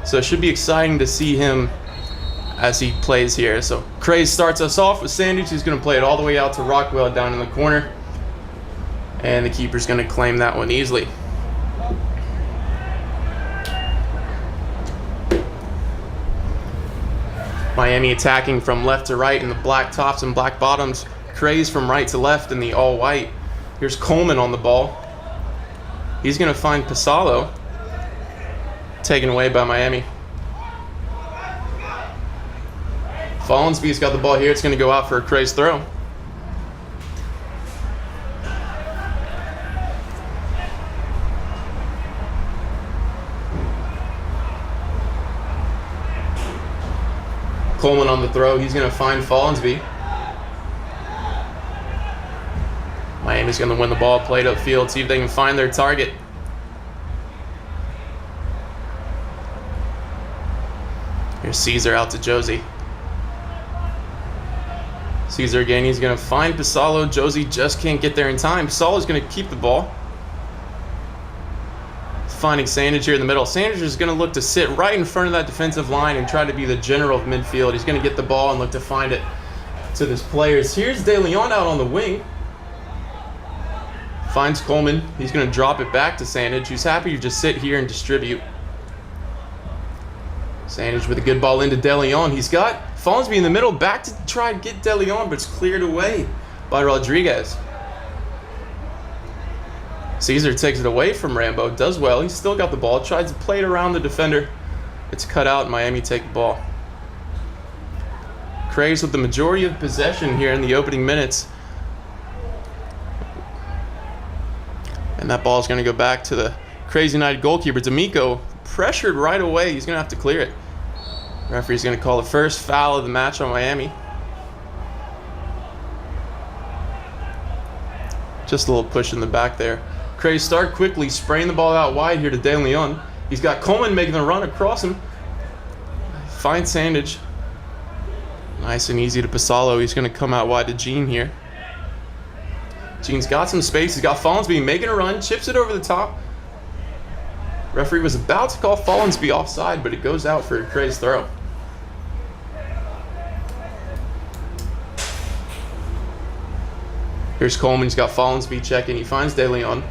So it should be exciting to see him as he plays here. So Kraze starts us off with Sandage. He's going to play it all the way out to Rockwell down in the corner. And the keeper's going to claim that one easily. Miami attacking from left to right in the black tops and black bottoms. Kraze from right to left in the all white. Here's Coleman on the ball. He's going to find Pasalo. Taken away by Miami. Follansbee's got the ball here. It's going to go out for a Kraze throw. Coleman on the throw. He's going to find Follansbee. Miami's going to win the ball, play it upfield, see if they can find their target. Here's Caesar out to Josie. Caesar again, he's going to find Pasalo. Josie just can't get there in time. Pasalo's going to keep the ball. Finding Sandage here in the middle. Sandage is going to look to sit right in front of that defensive line and try to be the general of midfield. He's going to get the ball and look to find it to his players. Here's De Leon out on the wing. Finds Coleman. He's going to drop it back to Sandage, who's happy to just sit here and distribute. Sandage with a good ball into De Leon. He's got Follansbee in the middle, back to try and get De Leon, but it's cleared away by Rodriguez. Caesar takes it away from Rambo, does well. He's still got the ball, tries to play it around the defender. It's cut out, and Miami take the ball. Kraze with the majority of possession here in the opening minutes. And that ball is going to go back to the Kraze United goalkeeper. D'Amico pressured right away. He's going to have to clear it. Referee's going to call the first foul of the match on Miami. Just a little push in the back there. Kraze start quickly, spraying the ball out wide here to De Leon. He's got Coleman making the run across him. Finds Sandage. Nice and easy to Pasalo. He's going to come out wide to Gene here. Gene's got some space. He's got Follansbee making a run, chips it over the top. Referee was about to call Follansbee offside, but it goes out for a Kraze throw. Here's Coleman. He's got Follansbee checking. He finds De Leon.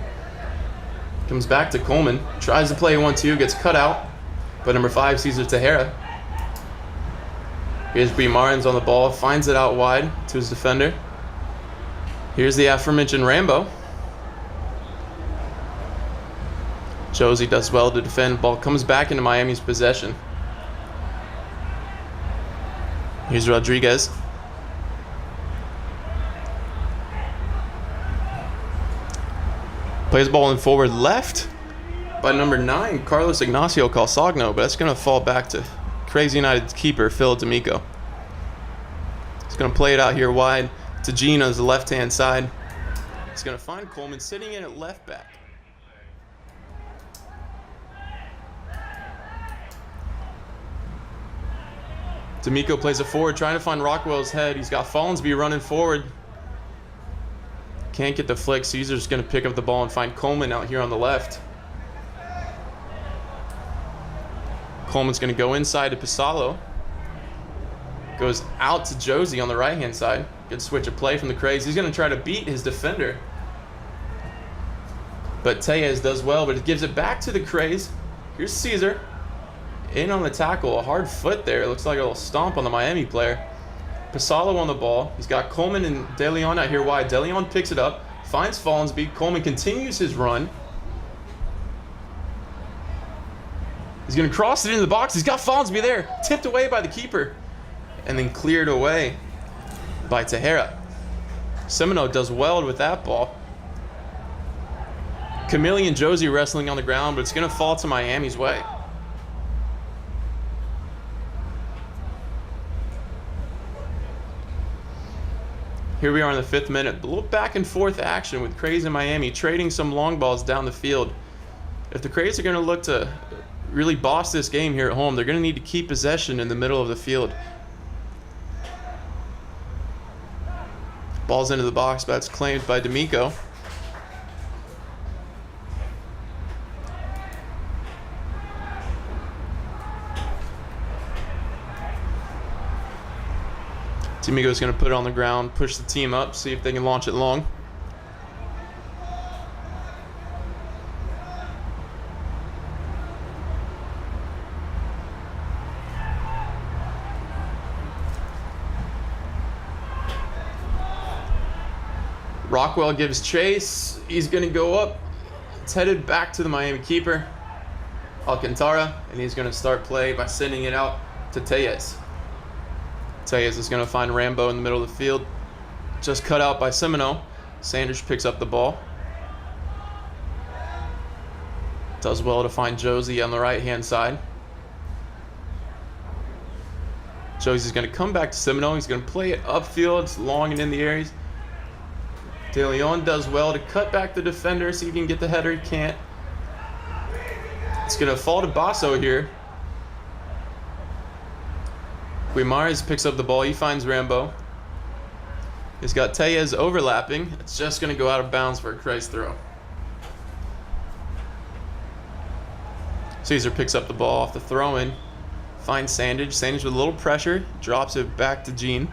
Comes back to Coleman. Tries to play 1-2. Gets cut out. But number 5, Cesar Tejera. Here's B. Martins on the ball. Finds it out wide to his defender. Here's the aforementioned Rambo. Josie does well to defend. Ball comes back into Miami's possession. Here's Rodriguez. Plays the ball in forward left by number 9, Carlos Ignacio Calzagno, but that's going to fall back to Kraze United's keeper, Phil D'Amico. He's going to play it out here wide to Gene on the left-hand side. He's going to find Coleman sitting in at left back. D'Amico plays it forward, trying to find Rockwell's head. He's got Follansbee running forward. Can't get the flick. Caesar's going to pick up the ball and find Coleman out here on the left. Coleman's going to go inside to Pasalo. Goes out to Josie on the right-hand side. Good switch of play from the Kraze. He's going to try to beat his defender. But Tellez does well, but it gives it back to the Kraze. Here's Caesar. In on the tackle. A hard foot there. It looks like a little stomp on the Miami player. Pasalo on the ball. He's got Coleman and De Leon out here wide. De Leon picks it up, finds Follansbee. Coleman continues his run. He's going to cross it into the box. He's got Follansbee there. Tipped away by the keeper. And then cleared away by Tejera. Semino does well with that ball. Chameleon Josie wrestling on the ground, but it's going to fall to Miami's way. Here we are in the 5th minute. A little back and forth action with Kraze and Miami trading some long balls down the field. If the Kraze are going to look to really boss this game here at home, they're going to need to keep possession in the middle of the field. Ball's into the box, but it's claimed by D'Amico. D'Amico's going to put it on the ground, push the team up, see if they can launch it long. Rockwell gives chase. He's going to go up. It's headed back to the Miami keeper, Alcantara, and he's going to start play by sending it out to Tellez. Tellez is going to find Rambo in the middle of the field. Just cut out by Semino. Sanders picks up the ball. Does well to find Josie on the right-hand side. Josie's going to come back to Semino. He's going to play it upfield. It's long and in the areas. De Leon does well to cut back the defender, see if he can get the header. He can't. It's going to fall to Basso here. Guimaraes picks up the ball. He finds Rambo. He's got Tellez overlapping. It's just going to go out of bounds for a Kraze throw. Caesar picks up the ball off the throw-in. Finds Sandage. Sandage with a little pressure. Drops it back to Gene.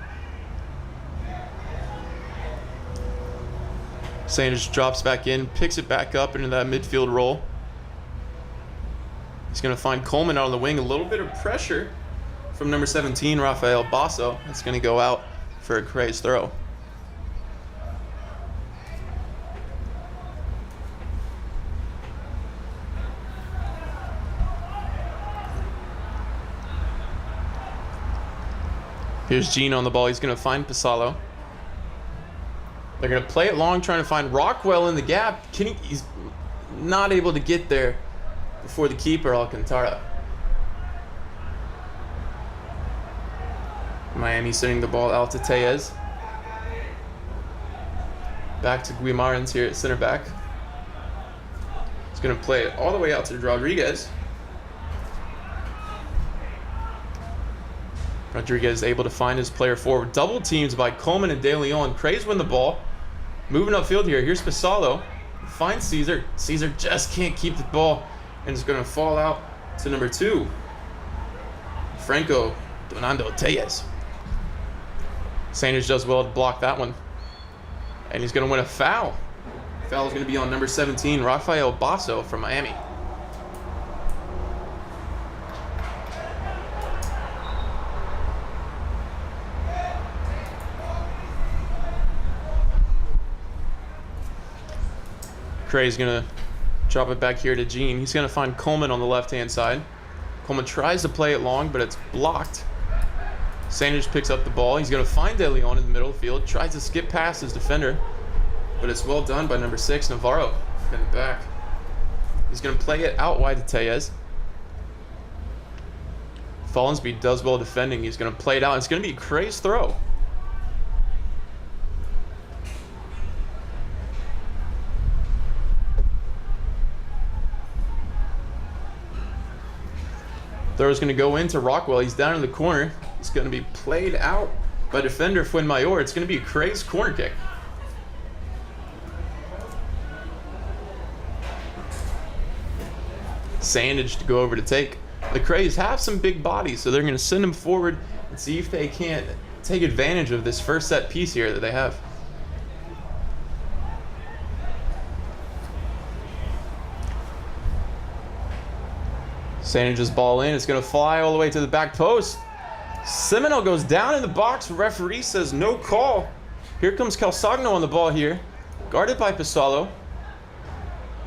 Sanders drops back in, picks it back up into that midfield role. He's going to find Coleman out on the wing. A little bit of pressure from number 17, Rafael Basso. That's going to go out for a Kraze throw. Here's Gene on the ball. He's going to find Pisalo. They're going to play it long, trying to find Rockwell in the gap. He's not able to get there before the keeper, Alcantara. Miami sending the ball out to Tellez. Back to Guimarães here at center back. He's going to play it all the way out to Rodriguez. Rodriguez able to find his player forward. Double teams by Coleman and De Leon. Kraze win the ball. Moving upfield here. Here's Pisalo. Finds Caesar. Caesar just can't keep the ball and is going to fall out to number 2. Franco Donando Tellez. Sanders does well to block that one. And he's going to win a foul. Foul is going to be on number 17, Rafael Basso from Miami. Kraze going to drop it back here to Gene. He's going to find Coleman on the left-hand side. Coleman tries to play it long, but it's blocked. Sanders picks up the ball. He's going to find De Leon in the middle of the field. Tries to skip past his defender, but it's well done by number 6, Navarro. In the back. He's going to play it out wide to Tellez. Follensby does well defending. He's going to play it out. It's going to be a Kraze throw. Throw is going to go into Rockwell. He's down in the corner. It's going to be played out by defender Fuenmayor. It's going to be a Kraze corner kick. Sandage to go over to take. The Kraze have some big bodies, so they're going to send them forward and see if they can't take advantage of this first set piece here that they have. Sandage's ball in. It's going to fly all the way to the back post. Semino goes down in the box. Referee says no call. Here comes Calzagno on the ball here. Guarded by Pisalo.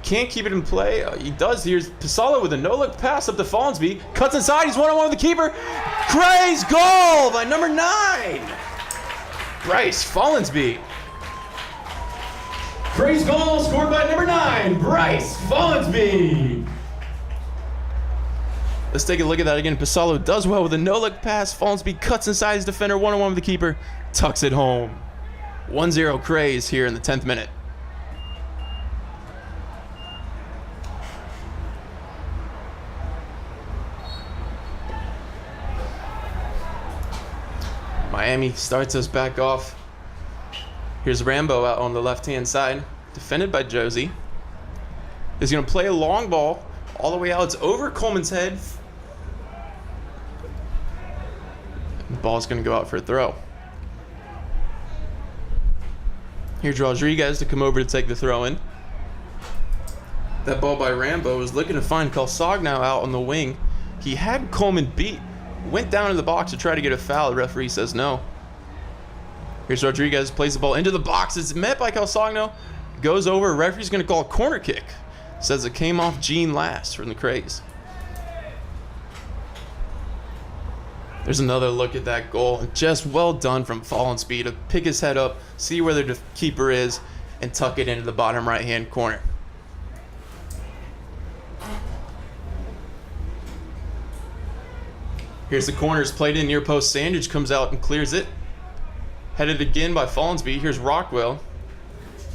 Can't keep it in play. He does. Here's Pisalo with a no-look pass up to Follensby. Cuts inside. He's one-on-one with the keeper. Kraze goal by number 9. Bryce Follensby. Kraze goal scored by number 9. Bryce Follensby. Let's take a look at that again. Pisalo does well with a no-look pass. Follensby cuts inside his defender. One-on-one with the keeper. Tucks it home. 1-0 Kraze here in the 10th minute. Miami starts us back off. Here's Rambo out on the left-hand side. Defended by Josie. He's going to play a long ball all the way out. It's over Coleman's head. The ball's going to go out for a throw. Here's Rodriguez to come over to take the throw in. That ball by Rambo was looking to find Calzagno out on the wing. He had Coleman beat. Went down in the box to try to get a foul. The referee says no. Here's Rodriguez, plays the ball into the box. It's met by Calzagno. Goes over. Referee's going to call a corner kick. Says it came off Gene last from the Kraze. There's another look at that goal. Just well done from Fallen Speed to pick his head up, see where the keeper is, and tuck it into the bottom right-hand corner. Here's the corners played in near post. Sandage comes out and clears it. Headed again by Fallensby. Here's Rockwell.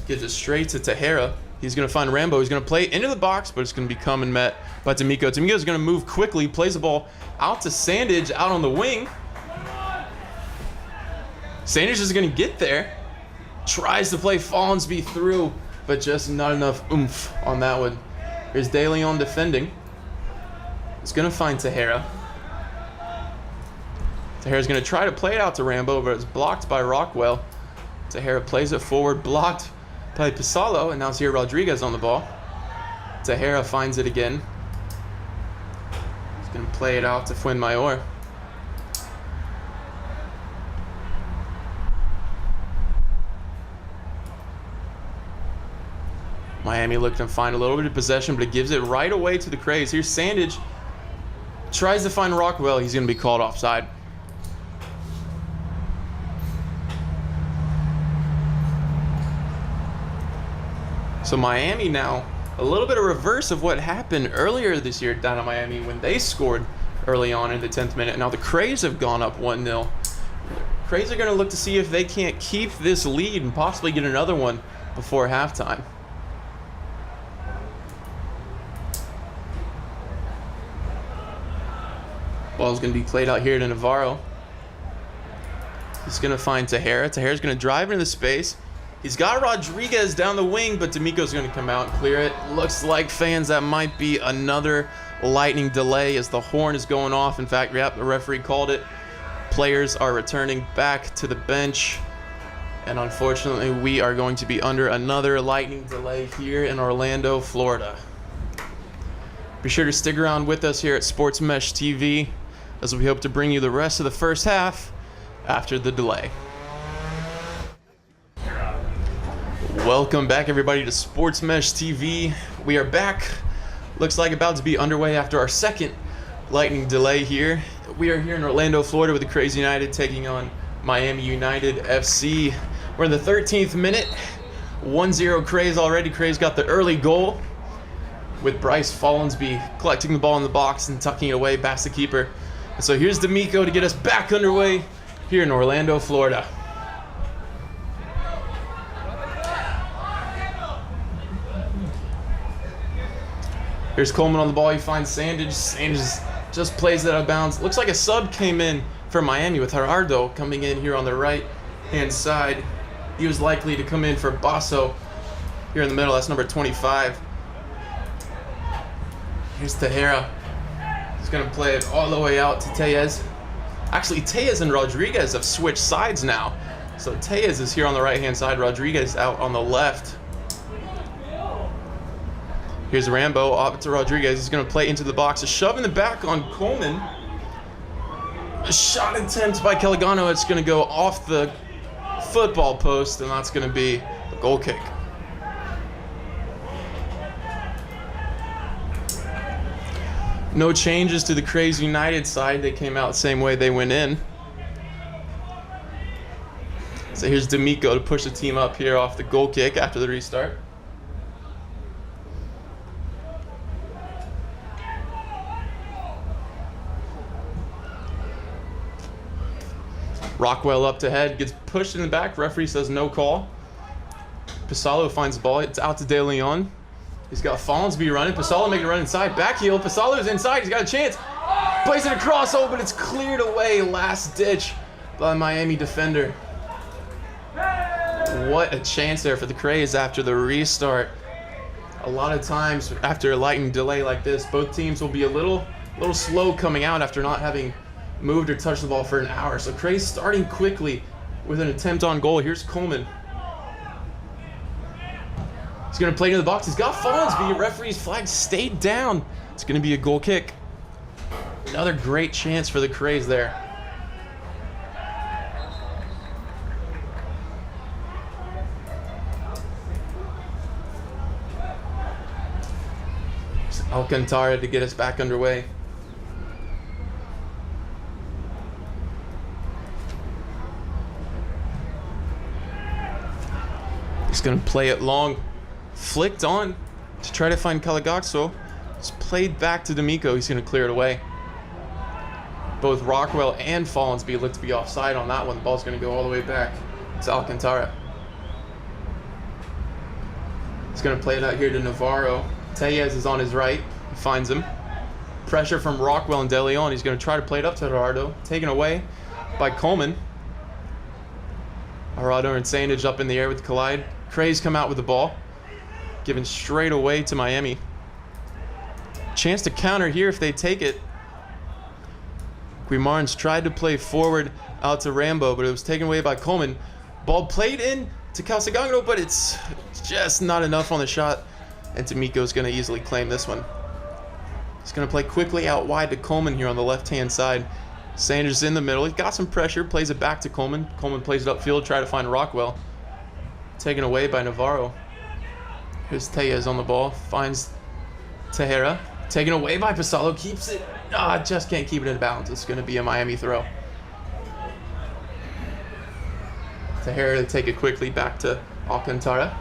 Gives it straight to Tejera. He's going to find Rambo. He's going to play into the box, but it's going to be come and met by D'Amico. D'Amico's going to move quickly, plays the ball out to Sandage out on the wing. Sandage is going to get there. Tries to play Fallensby through, but just not enough oomph on that one. Here's De Leon defending. He's going to find Tejera. Tejera's going to try to play it out to Rambo, but it's blocked by Rockwell. Tejera plays it forward, blocked by Pisalo, and now it's here Rodriguez on the ball. Tejera finds it again. He's going to play it out to Fuenmayor. Miami looking to find a little bit of possession, but it gives it right away to the Kraze. Here's Sandage. Tries to find Rockwell. He's going to be called offside. So Miami now, a little bit of reverse of what happened earlier this year down in Miami when they scored early on in the 10th minute. Now the Kraze have gone up 1-0. Kraze are going to look to see if they can't keep this lead and possibly get another one before halftime. Ball's going to be played out here to Navarro. He's going to find Tejera. Tejera's going to drive into the space. He's got Rodriguez down the wing, but D'Amico's going to come out and clear it. Looks like, fans, that might be another lightning delay as the horn is going off. In fact, yep, the referee called it. Players are returning back to the bench. And unfortunately, we are going to be under another lightning delay here in Orlando, Florida. Be sure to stick around with us here at Sports Mesh TV as we hope to bring you the rest of the first half after the delay. Welcome back, everybody, to Sports Mesh TV. We are back. Looks like about to be underway after our second lightning delay here. We are here in Orlando, Florida with the Kraze United taking on Miami United FC. We're in the 13th minute. 1-0 Kraze already. Kraze got the early goal with Bryce Fallensby collecting the ball in the box and tucking it away past the keeper. And so here's D'Amico to get us back underway here in Orlando, Florida. Here's Coleman on the ball. He finds Sandage. Sandage just plays it out of bounds. Looks like a sub came in for Miami with Gerardo coming in here on the right-hand side. He was likely to come in for Basso here in the middle. That's number 25. Here's Tejera. He's going to play it all the way out to Tellez. Actually, Tellez and Rodriguez have switched sides now. So Tellez is here on the right-hand side. Rodriguez out on the left. Here's Rambo, off to Rodriguez. He's going to play into the box. A shove in the back on Coleman. A shot attempt by Calzagno. It's going to go off the football post, and that's going to be a goal kick. No changes to the Kraze United side. They came out the same way they went in. So here's D'Amico to push the team up here off the goal kick after the restart. Rockwell up to head, gets pushed in the back. Referee says no call. Pisalo finds the ball. It's out to De Leon. He's got Fallensby running. Pisalo making a run inside. Back heel. Pisalo's inside. He's got a chance. Plays it across. Oh, but it's cleared away. Last ditch by Miami defender. What a chance there for the Kraze after the restart. A lot of times after a lightning delay like this, both teams will be a little slow coming out after not having moved or touched the ball for an hour. So Kraze starting quickly with an attempt on goal. Here's Coleman. He's going to play to the box. He's got Fallensby. Referee's flag stayed down. It's going to be a goal kick. Another great chance for the Kraze there. Alcantara to get us back underway. He's going to play it long. Flicked on to try to find Calagaxo. It's played back to D'Amico. He's going to clear it away. Both Rockwell and Fallensby look to be offside on that one. The ball's going to go all the way back to Alcantara. He's going to play it out here to Navarro. Tellez is on his right. He finds him. Pressure from Rockwell and De Leon. He's going to try to play it up to Gerardo. Taken away by Coleman. Gerardo and Sandage up in the air with the collide. Kraze come out with the ball. Given straight away to Miami. Chance to counter here if they take it. Guimarães tried to play forward out to Rambo, but it was taken away by Coleman. Ball played in to Calcigagno, but it's just not enough on the shot. And D'Amico's going to easily claim this one. He's going to play quickly out wide to Coleman here on the left-hand side. Sanders in the middle. He's got some pressure. Plays it back to Coleman. Coleman plays it upfield. Try to find Rockwell. Taken away by Navarro. Here's Tellez on the ball. Finds Tejera. Taken away by Pasalo. Keeps it. Just can't keep it in bounds. It's going to be a Miami throw. Tejera to take it quickly back to Alcantara.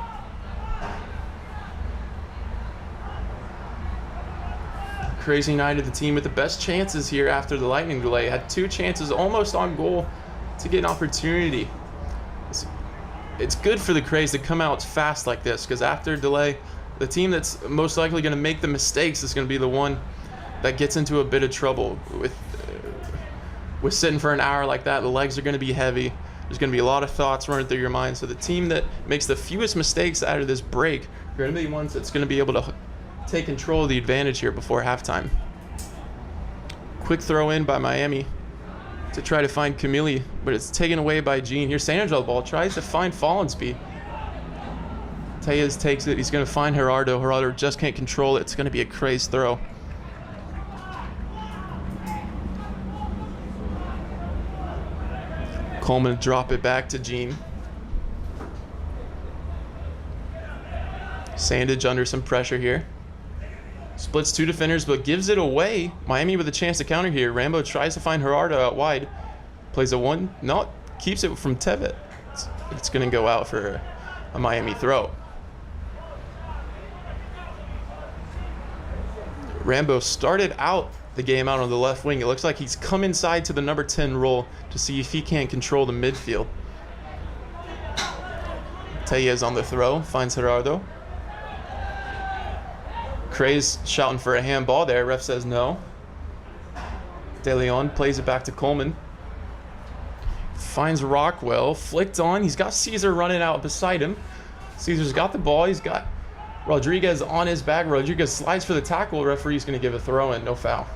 Crazy United, the team with the best chances here after the lightning delay. Had 2 chances almost on goal to get an opportunity. It's good for the Kraze to come out fast like this, because after delay, the team that's most likely going to make the mistakes is going to be the one that gets into a bit of trouble. With sitting for an hour like that, the legs are going to be heavy. There's going to be a lot of thoughts running through your mind. So the team that makes the fewest mistakes out of this break are going to be the ones that's going to be able to take control of the advantage here before halftime. Quick throw in by Miami to try to find Camille, but it's taken away by Jean. Here's San Angelo ball, tries to find Fallensby. Tellez takes it. He's going to find Gerardo. Gerardo just can't control it. It's going to be a Kraze throw. Coleman drop it back to Jean. Sandage under some pressure here. Splits 2 defenders, but gives it away. Miami with a chance to counter here. Rambo tries to find Gerardo out wide. Plays a 1. No, keeps it from Tevet. It's going to go out for a Miami throw. Rambo started out the game out on the left wing. It looks like he's come inside to the number 10 role to see if he can't control the midfield. Tellez on the throw. Finds Gerardo. Kraze shouting for a handball there. Ref says no. De Leon plays it back to Coleman. Finds Rockwell. Flicked on. He's got Caesar running out beside him. Caesar's got the ball. He's got Rodriguez on his back. Rodriguez slides for the tackle. Referee's going to give a throw in. No foul.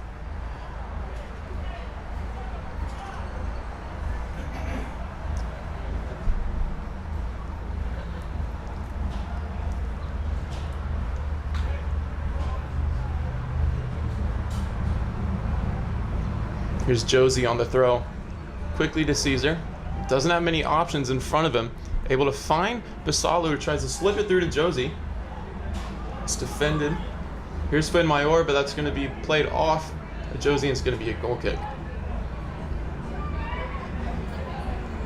Here's Josie on the throw. Quickly to Caesar. Doesn't have many options in front of him. Able to find Basalu, who tries to slip it through to Josie. It's defended. Here's Finn Mayor, but that's going to be played off. Josie, and it's going to be a goal kick.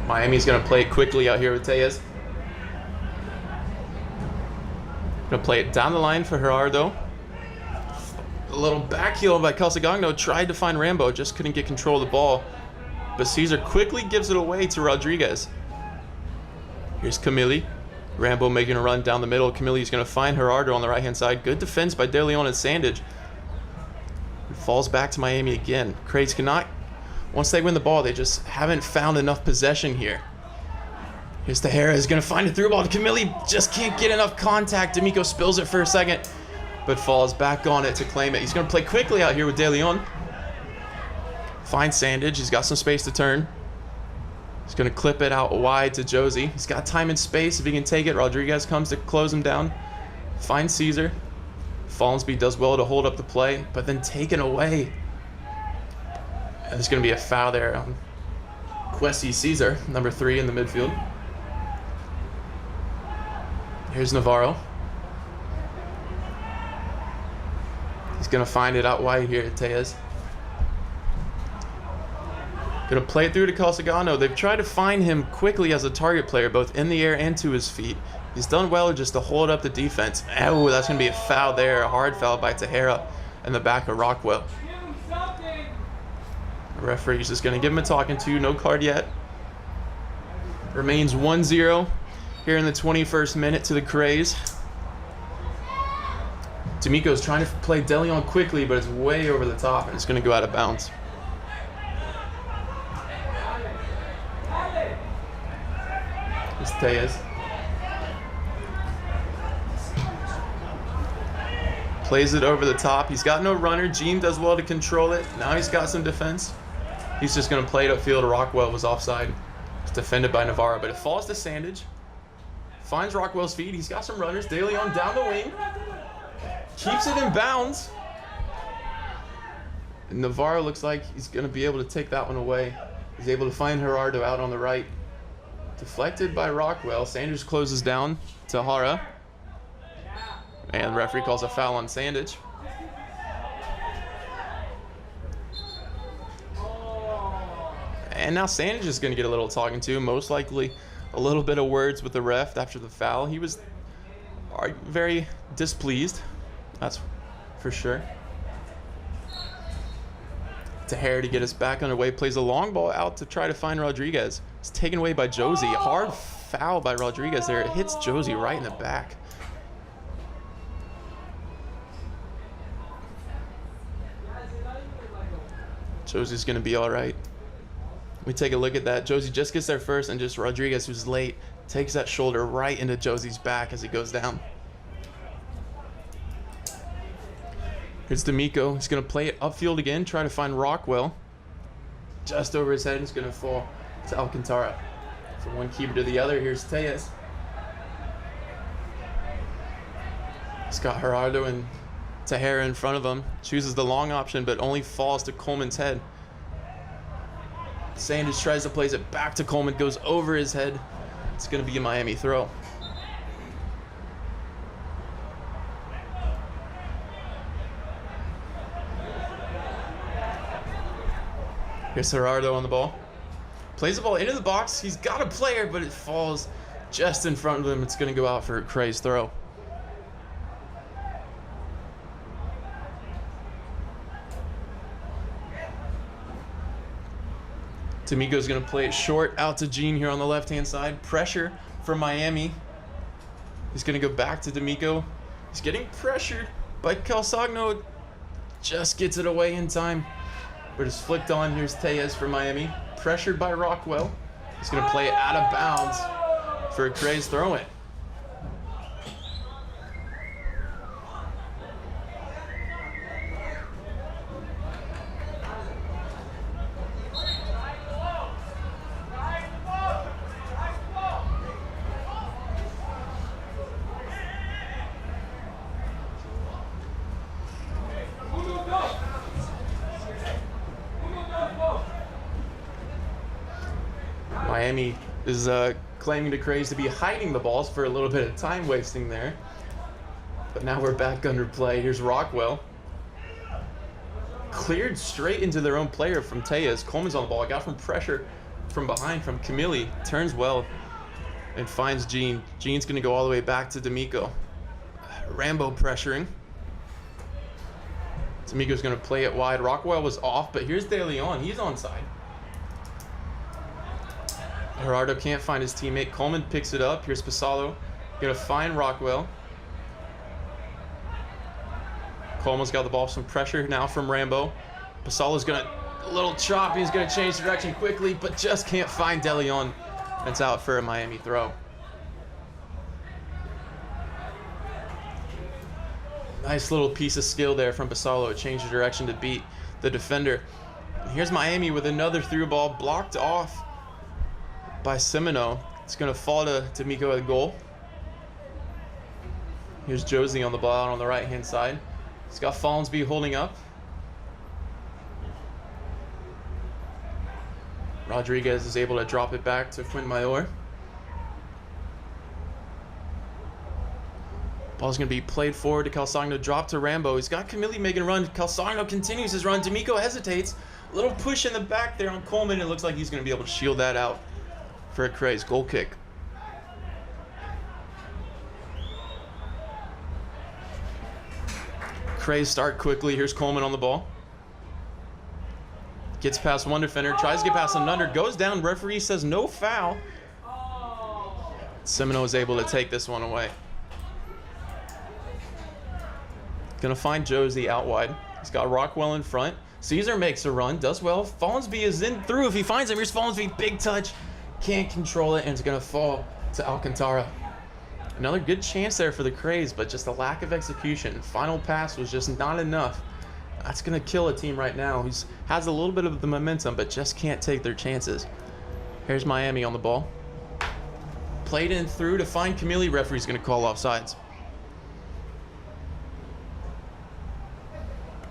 Miami's going to play it quickly out here with Tellez. Going to play it down the line for Gerardo. A little back heel by Calcigagno. Tried to find Rambo, just couldn't get control of the ball. But Caesar quickly gives it away to Rodriguez. Here's Camille. Rambo making a run down the middle. Camille's going to find Gerardo on the right-hand side. Good defense by De Leon and Sandage. It falls back to Miami again. Kraze cannot... Once they win the ball, they just haven't found enough possession here. Here's Tejera. He's going to find a through ball. Camille just can't get enough contact. D'Amico spills it for a second, but falls back on it to claim it. He's going to play quickly out here with De Leon. Finds Sandage. He's got some space to turn. He's going to clip it out wide to Josie. He's got time and space if he can take it. Rodriguez comes to close him down. Finds Caesar. Fallensby does well to hold up the play, but then taken away. And there's going to be a foul there on Kwesi Caesar, number 3 in the midfield. Here's Navarro. He's going to find it out wide here at Tejas. Going to play it through to Calzagano. They've tried to find him quickly as a target player, both in the air and to his feet. He's done well just to hold up the defense. Oh, that's going to be a foul there. A hard foul by Tejera in the back of Rockwell. The referee's just going to give him a talking to. No card yet. Remains 1-0 here in the 21st minute to the Kraze. D'Amico's trying to play DeLeon quickly, but it's way over the top, and it's going to go out of bounds. It's Tejas. Plays it over the top. He's got no runner. Jean does well to control it. Now he's got some defense. He's just going to play it upfield. Rockwell was offside. It's defended by Navarro, but it falls to Sandage. Finds Rockwell's feet. He's got some runners. De Leon down the wing. Keeps it in bounds. And Navarro looks like he's going to be able to take that one away. He's able to find Gerardo out on the right. Deflected by Rockwell. Sanders closes down to Hara. And the referee calls a foul on Sandage. And now Sandage is going to get a little talking to. Most likely a little bit of words with the ref after the foul. He was very displeased. That's for sure. Tejera to get us back underway. Plays a long ball out to try to find Rodriguez. It's taken away by Josie. A hard foul by Rodriguez there. It hits Josie right in the back. Josie's going to be all right. We take a look at that. Josie just gets there first, and just Rodriguez, who's late, takes that shoulder right into Josie's back as he goes down. Here's D'Amico. He's going to play it upfield again, try to find Rockwell. Just over his head, he's going to fall to Alcantara. From one keeper to the other, here's Tejas. He's got Gerardo and Tejera in front of him. Chooses the long option, but only falls to Coleman's head. Sanders tries to place it back to Coleman, goes over his head. It's going to be a Miami throw. Here's Gerardo on the ball. Plays the ball into the box. He's got a player, but it falls just in front of him. It's going to go out for a Kraze throw. D'Amico's going to play it short out to Jean here on the left-hand side. Pressure from Miami. He's going to go back to D'Amico. He's getting pressured by Calzagno. Just gets it away in time. But it's flicked on. Here's Tejas for Miami. Pressured by Rockwell. He's going to play it out of bounds for a Kraze throw-in. Miami is claiming to Kraze to be hiding the balls for a little bit of time wasting there. But now we're back under play. Here's Rockwell. Cleared straight into their own player from Tejas. Coleman's on the ball. Got from pressure from behind from Camille. Turns well and finds Jean. Jean's going to go all the way back to D'Amico. Rambo pressuring. D'Amico's going to play it wide. Rockwell was off, but here's De Leon. He's onside. Gerardo can't find his teammate. Coleman picks it up. Here's Pasalo. Gonna find Rockwell. Coleman's got the ball. Some pressure now from Rambo. Pasalo's gonna a little chop. He's gonna change direction quickly, but just can't find De Leon. It's out for a Miami throw. Nice little piece of skill there from Pasalo. Change the direction to beat the defender. Here's Miami with another through ball blocked off by Semino. It's going to fall to D'Amico at the goal. Here's Josie on the ball out on the right-hand side. He's got Follansby holding up. Rodriguez is able to drop it back to Fuenmayor. Ball's going to be played forward to Calzagno, drop to Rambo. He's got Camilli making a run. Calzagno continues his run. D'Amico hesitates. A little push in the back there on Coleman. It looks like he's going to be able to shield that out for a Kraze goal kick. Kraze start quickly. Here's Coleman on the ball. Gets past one defender, tries to get past another, goes down. Referee says no foul. Semino is able to take this one away. Gonna find Josie out wide. He's got Rockwell in front. Caesar makes a run, does well. Follansby is in through. If he finds him, here's Follansby, big touch. Can't control it, and it's gonna fall to Alcantara. Another good chance there for the Kraze, but just a lack of execution. Final pass was just not enough. That's going to kill a team right now who has a little bit of the momentum, but just can't take their chances. Here's Miami on the ball. Played in through to find Camilli. Referee's going to call offsides.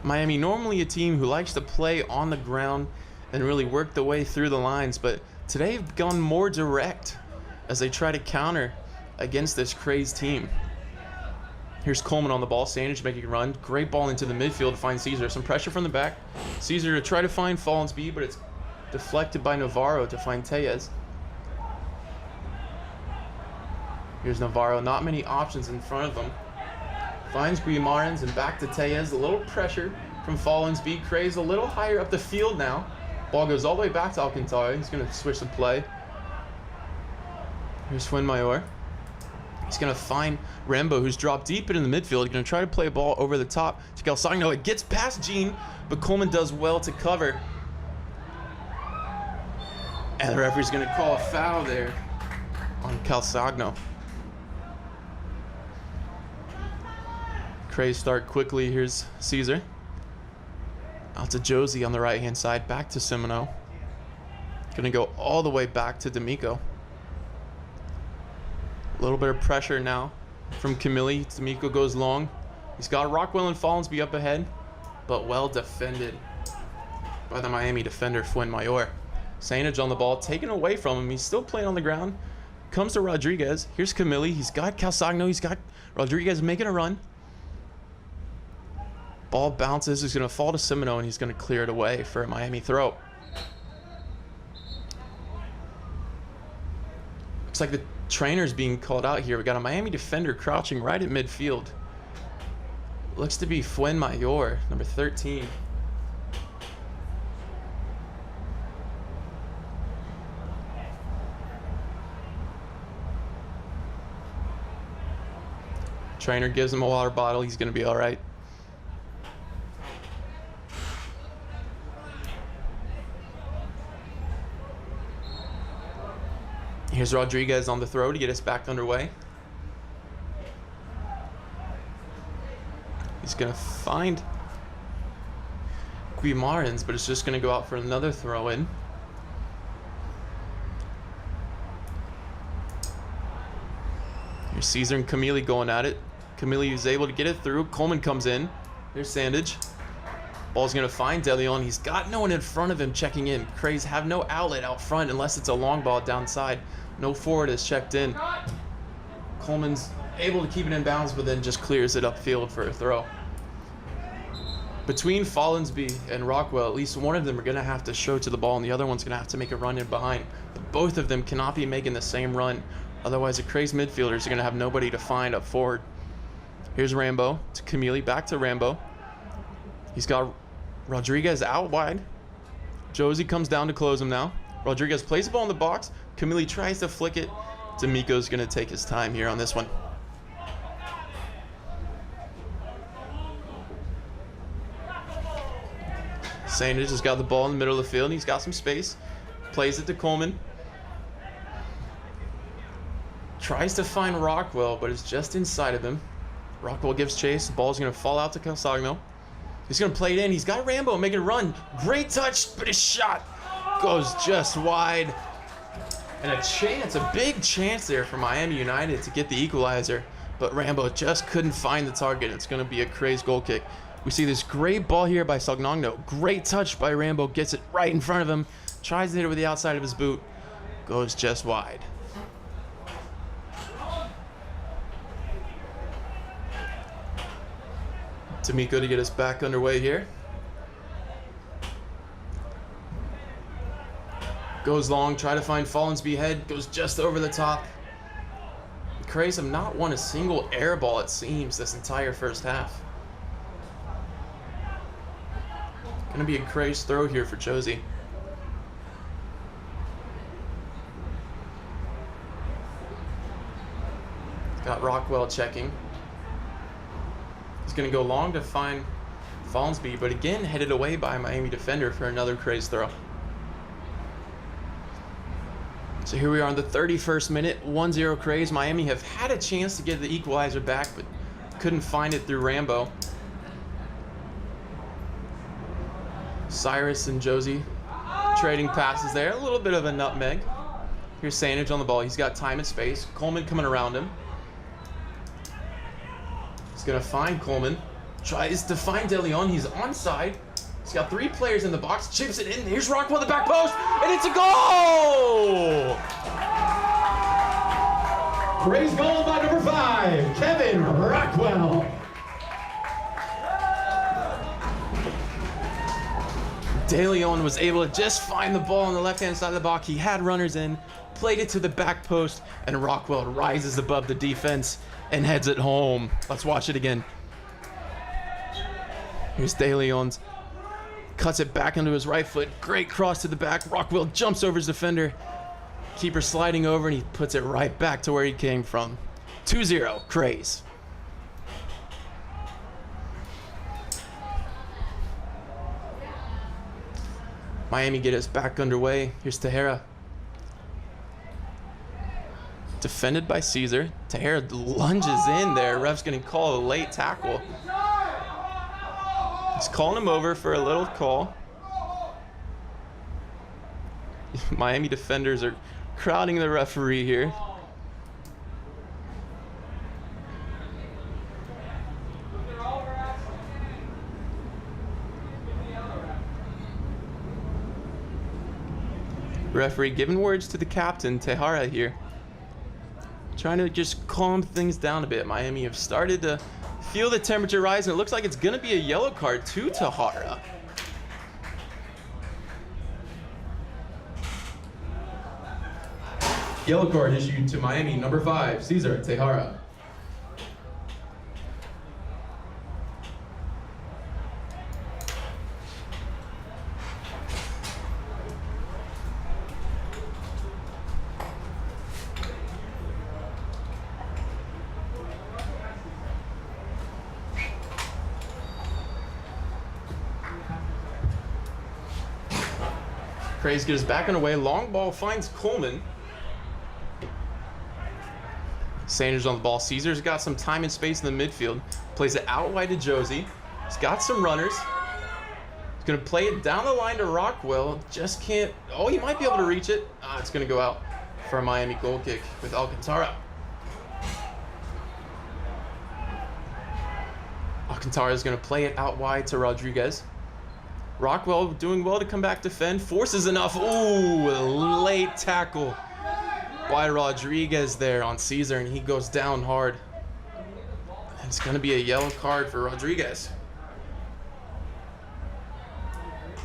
Miami, normally a team who likes to play on the ground and really work the way through the lines, but today have gone more direct as they try to counter against this Kraze team. Here's Coleman on the ball. Sandage making a run. Great ball into the midfield to find Caesar. Some pressure from the back. Caesar to try to find Follansby, but it's deflected by Navarro to find Tellez. Here's Navarro. Not many options in front of him. Finds Guimarães and back to Tellez. A little pressure from Follansby. Kraze a little higher up the field now. Ball goes all the way back to Alcantara. He's going to switch the play. Here's Fuenmayor. He's going to find Rambo, who's dropped deep into the midfield. He's going to try to play a ball over the top to Calzagno. It gets past Jean, but Coleman does well to cover. And the referee's going to call a foul there on Calzagno. Kraze start quickly. Here's Caesar. Out to Josie on the right-hand side. Back to Semino. Going to go all the way back to D'Amico. A little bit of pressure now from Camilli. D'Amico goes long. He's got Rockwell and Follansby up ahead, but well defended by the Miami defender, Fuenmayor. Sandage on the ball, taken away from him. He's still playing on the ground. Comes to Rodriguez. Here's Camilli. He's got Calzagno. He's got Rodriguez making a run. Ball bounces. He's going to fall to Semino, and he's going to clear it away for a Miami throw. Looks like the trainer's being called out here. We got a Miami defender crouching right at midfield. Looks to be Fuenmayor, number 13. Trainer gives him a water bottle. He's going to be all right. Here's Rodriguez on the throw to get us back underway. He's going to find Guimarães, but it's just going to go out for another throw-in. Here's Caesar and Camilli going at it. Camilli is able to get it through. Coleman comes in. Here's Sandage. Ball's going to find De Leon. He's got no one in front of him checking in. Kraze have no outlet out front unless it's a long ball downside. No forward is checked in. Coleman's able to keep it in bounds, but then just clears it upfield for a throw. Between Follansby and Rockwell, at least one of them are going to have to show to the ball, and the other one's going to have to make a run in behind. But both of them cannot be making the same run. Otherwise, the Kraze midfielders are going to have nobody to find up forward. Here's Rambo to Camilli. Back to Rambo. He's got Rodriguez out wide. Josie comes down to close him now. Rodriguez plays the ball in the box. Camilli tries to flick it. D'Amico's going to take his time here on this one. Sandage has got the ball in the middle of the field. He's got some space. Plays it to Coleman. Tries to find Rockwell, but it's just inside of him. Rockwell gives chase. The ball's going to fall out to Calzagno. He's going to play it in. He's got Rambo making a run. Great touch, but his shot goes just wide. And a chance, a big chance there for Miami United to get the equalizer. but Rambo just couldn't find the target. It's going to be a Kraze goal kick. We see this great ball here by Sognogno. Great touch by Rambo. Gets it right in front of him. Tries to hit it with the outside of his boot. Goes just wide. D'Amico to get us back underway here. Goes long, try to find Follansby head, goes just over the top. Kraze have not won a single air ball, it seems, this entire first half. Gonna be a Kraze throw here for Josie. Got Rockwell checking. He's going to go long to find Follansby, but again headed away by a Miami defender for another Kraze throw. So here we are on the 31st minute, 1-0 Kraze. Miami have had a chance to get the equalizer back, but couldn't find it through Rambo. Cyrus and Josie trading passes there. A little bit of a nutmeg. Here's Sandage on the ball. He's got time and space. Coleman coming around him. He's going to find Coleman. Tries to find De Leon. He's onside. He's got 3 players in the box. Chips it in. Here's Rockwell, the back post. And it's a goal! Kraze goal by number 5, Kevin Rockwell. De Leon was able to just find the ball on the left-hand side of the box. He had runners in, played it to the back post, and Rockwell rises above the defense and heads it home. Let's watch it again. Here's De Leon's. Cuts it back into his right foot. Great cross to the back. Rockwell jumps over his defender. Keeper sliding over, and he puts it right back to where he came from. 2-0, Kraze. Miami get us back underway. Here's Tejera. Defended by Caesar. Tejera lunges in there. Ref's going to call a late tackle. He's calling him over for a little call. Miami defenders are crowding the referee here. Referee giving words to the captain, Tejera here. Trying to just calm things down a bit. Miami have started to feel the temperature rise, and it looks like it's going to be a yellow card to Tejera. Yellow card issued to Miami, number 5, Cesar Tejera. Kraze gets back on the way. Long ball finds Coleman. Sanders on the ball. Caesar's got some time and space in the midfield. Plays it out wide to Josie. He's got some runners. He's going to play it down the line to Rockwell. Just can't... Oh, he might be able to reach it. It's going to go out for a Miami goal kick with Alcantara. Alcantara is going to play it out wide to Rodriguez. Rockwell doing well to come back defend. Forces enough. Ooh, a late tackle by Rodriguez there on Caesar, and he goes down hard. And it's going to be a yellow card for Rodriguez.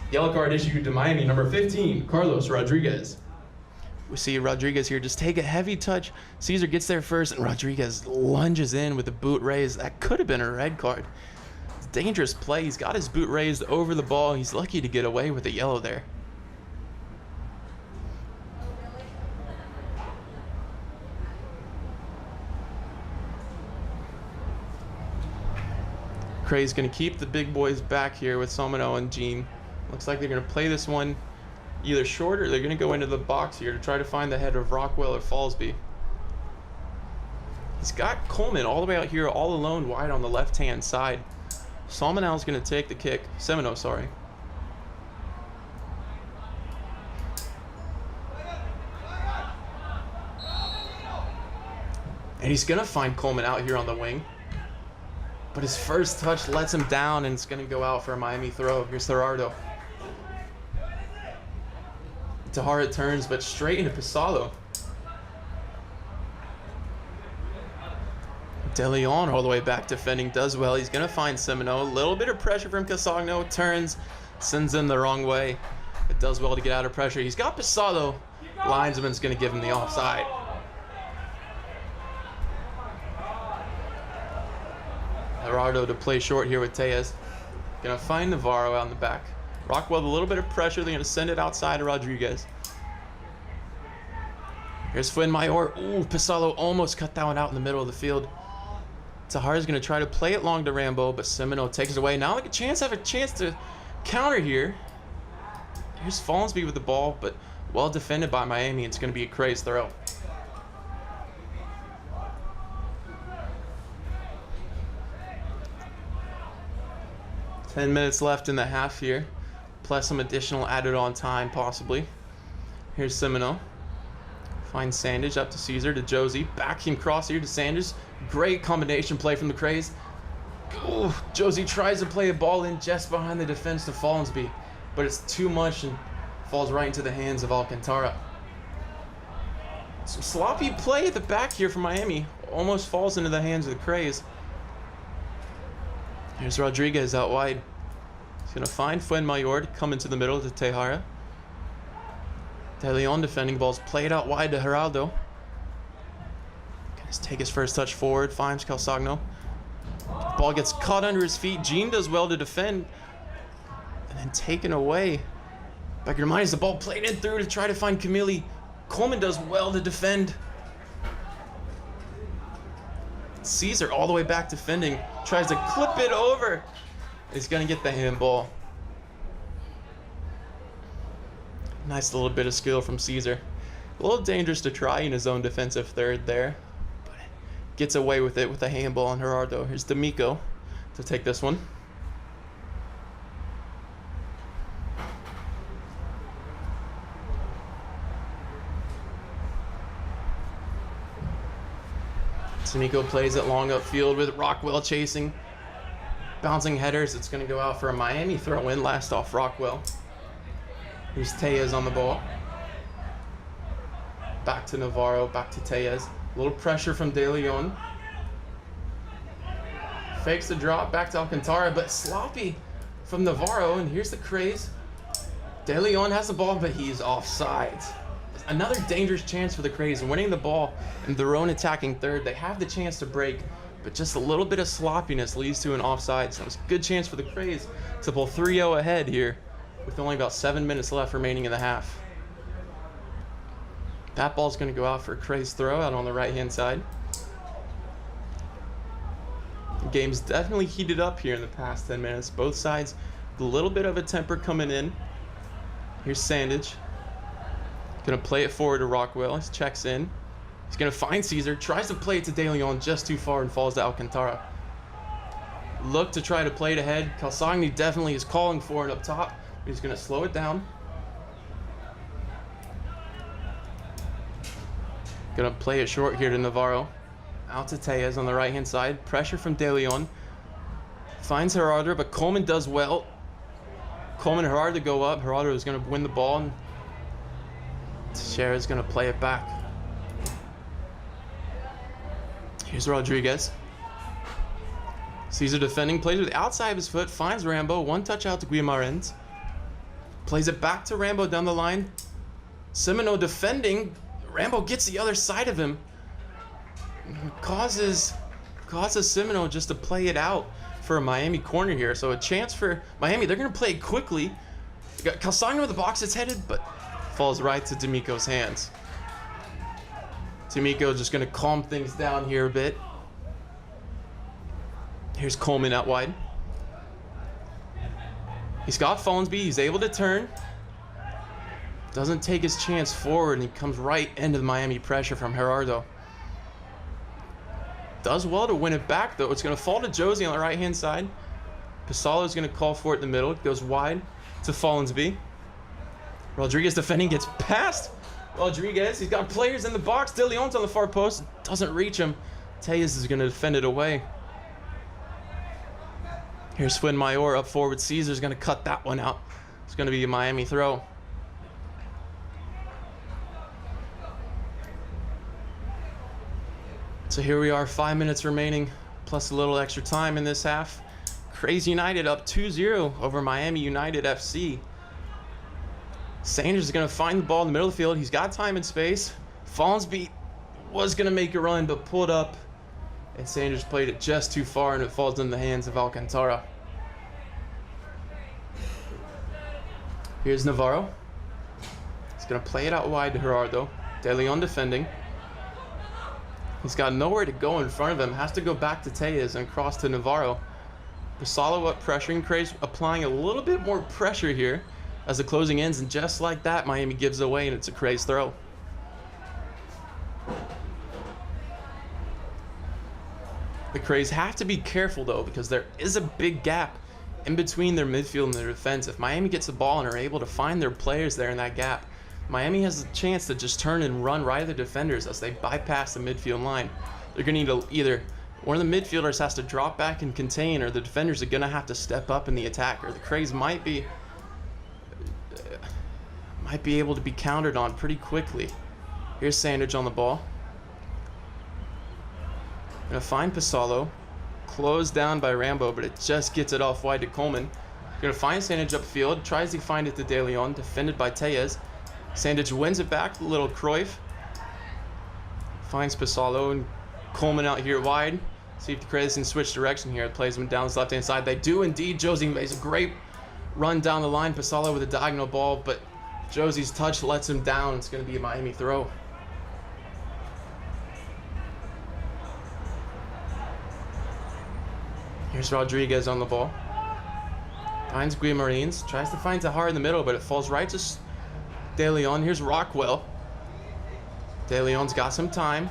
Yellow card issued to Miami, number 15, Carlos Rodriguez. We see Rodriguez here just take a heavy touch. Caesar gets there first, and Rodriguez lunges in with the boot raised. That could have been a red card. Dangerous play. He's got his boot raised over the ball. He's lucky to get away with a yellow there. Kraze going to keep the big boys back here with Somino and Jean. Looks like they're going to play this one either short, or they're going to go into the box here to try to find the head of Rockwell or Fallsby. He's got Coleman all the way out here all alone wide on the left-hand side. Salmonell's going to take the kick. Semino, sorry. And he's going to find Coleman out here on the wing. But his first touch lets him down, and it's going to go out for a Miami throw. Here's Gerardo. Tahara turns, but straight into Pisalo. De Leon all the way back defending, does well. He's going to find Semino. A little bit of pressure from Casagno. Turns, sends him the wrong way. It does well to get out of pressure. He's got Pisalo. Linesman's going to give him the offside. Gerardo to play short here with Tellez. Going to find Navarro out in the back. Rockwell with a little bit of pressure. They're going to send it outside to Rodriguez. Here's Fuenmayor. Ooh, Pisalo almost cut that one out in the middle of the field. Tahara's going to try to play it long to Rambo, but Semino takes it away. Now like have a chance to counter here. Here's Fallensby with the ball, but well defended by Miami. It's going to be a Kraze throw. $10 left in the half here, plus some additional added on time possibly. Here's Semino. Finds Sandage up to Caesar to Josie. Back him cross here to Sanders. Great combination play from the Kraze. Ooh, Josie tries to play a ball in just behind the defense to Fallensby, but it's too much and falls right into the hands of Alcantara. Some sloppy play at the back here for Miami. Almost falls into the hands of the Kraze. Here's Rodriguez out wide. He's going to find Fuenmayor to come into the middle to Tejara. De Leon defending, balls played out wide to Geraldo. Going to take his first touch forward, finds Calzagno. Ball gets caught under his feet. Jean does well to defend. And then taken away. Back your mind is the ball played in through to try to find Camille. Coleman does well to defend. Caesar all the way back defending. Tries to clip it over. He's going to get the handball. Nice little bit of skill from Caesar. A little dangerous to try in his own defensive third there. But gets away with it with a handball on Gerardo. Here's D'Amico to take this one. D'Amico plays it long upfield with Rockwell chasing. Bouncing headers. It's going to go out for a Miami throw-in. Last off Rockwell. Here's Tellez on the ball. Back to Navarro, back to Tellez. A little pressure from De Leon. Fakes the drop, back to Alcantara, but sloppy from Navarro. And here's the Kraze. De Leon has the ball, but he's offside. Another dangerous chance for the Kraze, winning the ball in their own attacking third. They have the chance to break, but just a little bit of sloppiness leads to an offside. So it's a good chance for the Kraze to pull 3-0 ahead here, with only about 7 minutes left remaining in the half. That ball's going to go out for a Kraze throw out on the right-hand side. The game's definitely heated up here in the past 10 minutes. Both sides, a little bit of a temper coming in. Here's Sandage. Going to play it forward to Rockwell. He checks in. He's going to find Caesar. Tries to play it to De Leon just too far and falls to Alcantara. Look to try to play it ahead. Calzagni definitely is calling for it up top. He's going to slow it down. Going to play it short here to Navarro. Out to Tellez on the right-hand side. Pressure from De Leon. Finds Gerardo, but Coleman does well. Coleman and Gerardo go up. Gerardo is going to win the ball. And Teixeira's going to play it back. Here's Rodriguez. Caesar defending. Plays with the outside of his foot. Finds Rambo. One touch out to Guimarães. Plays it back to Rambo down the line. Semino defending. Rambo gets the other side of him. Causes Semino just to play it out for a Miami corner here. So a chance for Miami. They're going to play it quickly. Got Calzagno with the box. It's headed, but falls right to D'Amico's hands. D'Amico just going to calm things down here a bit. Here's Coleman out wide. He's got Fallensby. He's able to turn. Doesn't take his chance forward, and he comes right into the Miami pressure from Gerardo. Does well to win it back, though. It's going to fall to Josie on the right-hand side. Pisalo's going to call for it in the middle. It goes wide to Fallensby. Rodriguez defending, gets past Rodriguez, he's got players in the box. De Leon's on the far post. Doesn't reach him. Tejas is going to defend it away. Here's Fuenmayor up forward. Caesar's going to cut that one out. It's going to be a Miami throw. So here we are, 5 minutes remaining, plus a little extra time in this half. Kraze United up 2-0 over Miami United FC. Sanders is going to find the ball in the middle of the field. He's got time and space. Fallsby was going to make a run, but pulled up. And Sanders played it just too far, and it falls in the hands of Alcantara. Here's Navarro. He's going to play it out wide to Gerardo. De Leon defending. He's got nowhere to go in front of him. Has to go back to Tejas and cross to Navarro. Basalo up pressuring Kraze, applying a little bit more pressure here as the closing ends, and just like that, Miami gives away, and it's a Kraze throw. The Kraze have to be careful though, because there is a big gap in between their midfield and their defense. If Miami gets the ball and are able to find their players there in that gap, Miami has a chance to just turn and run right at the defenders as they bypass the midfield line. They're going to need to either one of the midfielders has to drop back and contain, or the defenders are going to have to step up in the attack, or the Kraze might be able to be countered on pretty quickly. Here's Sandage on the ball. Gonna find Pasalo. Closed down by Rambo, but it just gets it off wide to Coleman. Gonna find Sandage upfield. Tries to find it to De Leon. Defended by Tejas. Sandage wins it back. Little Cruyff. Finds Pasalo and Coleman out here wide. See if the Kraze can switch direction here. Plays him down the left-hand side. They do indeed. Josie makes a great run down the line. Pasalo with a diagonal ball, but Josie's touch lets him down. It's going to be a Miami throw. Here's Rodriguez on the ball. Finds Guimarães. Tries to find Tahar in the middle, but it falls right to De Leon. Here's Rockwell. De Leon's got some time.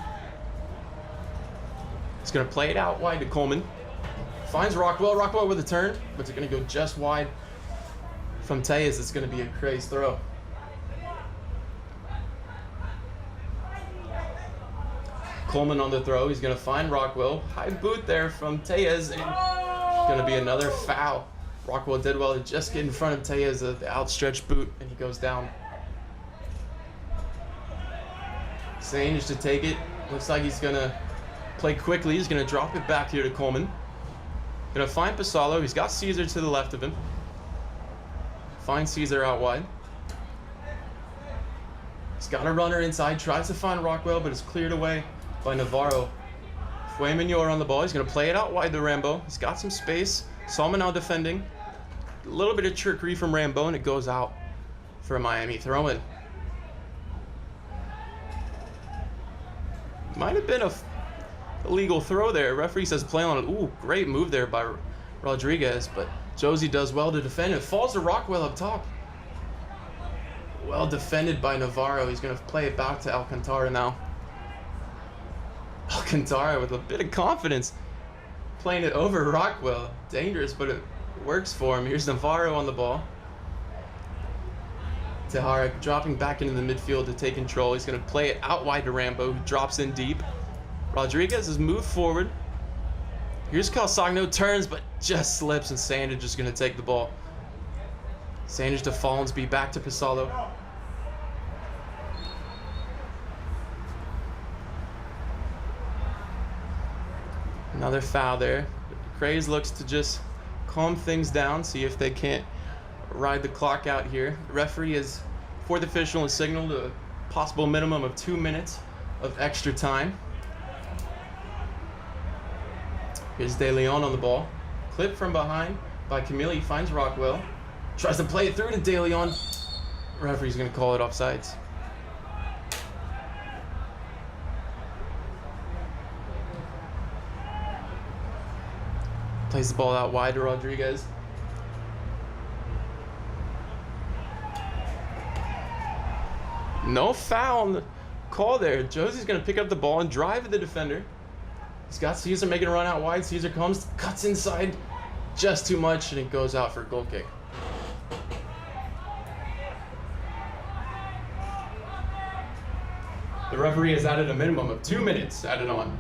He's going to play it out wide to Coleman. Finds Rockwell. Rockwell with a turn, but it's going to go just wide from Tejas. It's going to be a Kraze throw. Coleman on the throw. He's going to find Rockwell. High boot there from Tejas, and going to be another foul. Rockwell did well to just get in front of Tejas, the outstretched boot, and he goes down. Sandage to take it. Looks like he's going to play quickly. He's going to drop it back here to Coleman. Going to find Pasalo. He's got Caesar to the left of him. Finds Caesar out wide. He's got a runner inside. Tries to find Rockwell, but it's cleared away by Navarro. Fuenmayor on the ball. He's going to play it out wide to Rambo. He's got some space. Salma now defending. A little bit of trickery from Rambo, and it goes out for a Miami throw-in. Might have been a illegal throw there. Referee says play on it. Ooh, great move there by Rodriguez, but Josie does well to defend it. Falls to Rockwell up top. Well defended by Navarro. He's going to play it back to Alcantara now. Alcantara with a bit of confidence. Playing it over Rockwell. Dangerous, but it works for him. Here's Navarro on the ball. Tahara dropping back into the midfield to take control. He's going to play it out wide to Rambo, who drops in deep. Rodriguez has moved forward. Here's Calzagno, turns, but just slips, and Sandage is going to take the ball. Sandage to Fallensby, back to Pasalo. Another foul there. Kraze looks to just calm things down, see if they can't ride the clock out here. The referee is, fourth official, has signaled a possible minimum of 2 minutes of extra time. Here's De Leon on the ball. Clipped from behind by Camille. He finds Rockwell. Tries to play it through to De Leon. Referee's going to call it offsides. Plays the ball out wide to Rodriguez. No foul on the call there. Josie's going to pick up the ball and drive at the defender. He's got Caesar making a run out wide. Caesar comes, cuts inside just too much, and it goes out for a goal kick. The referee has added a minimum of 2 minutes added on.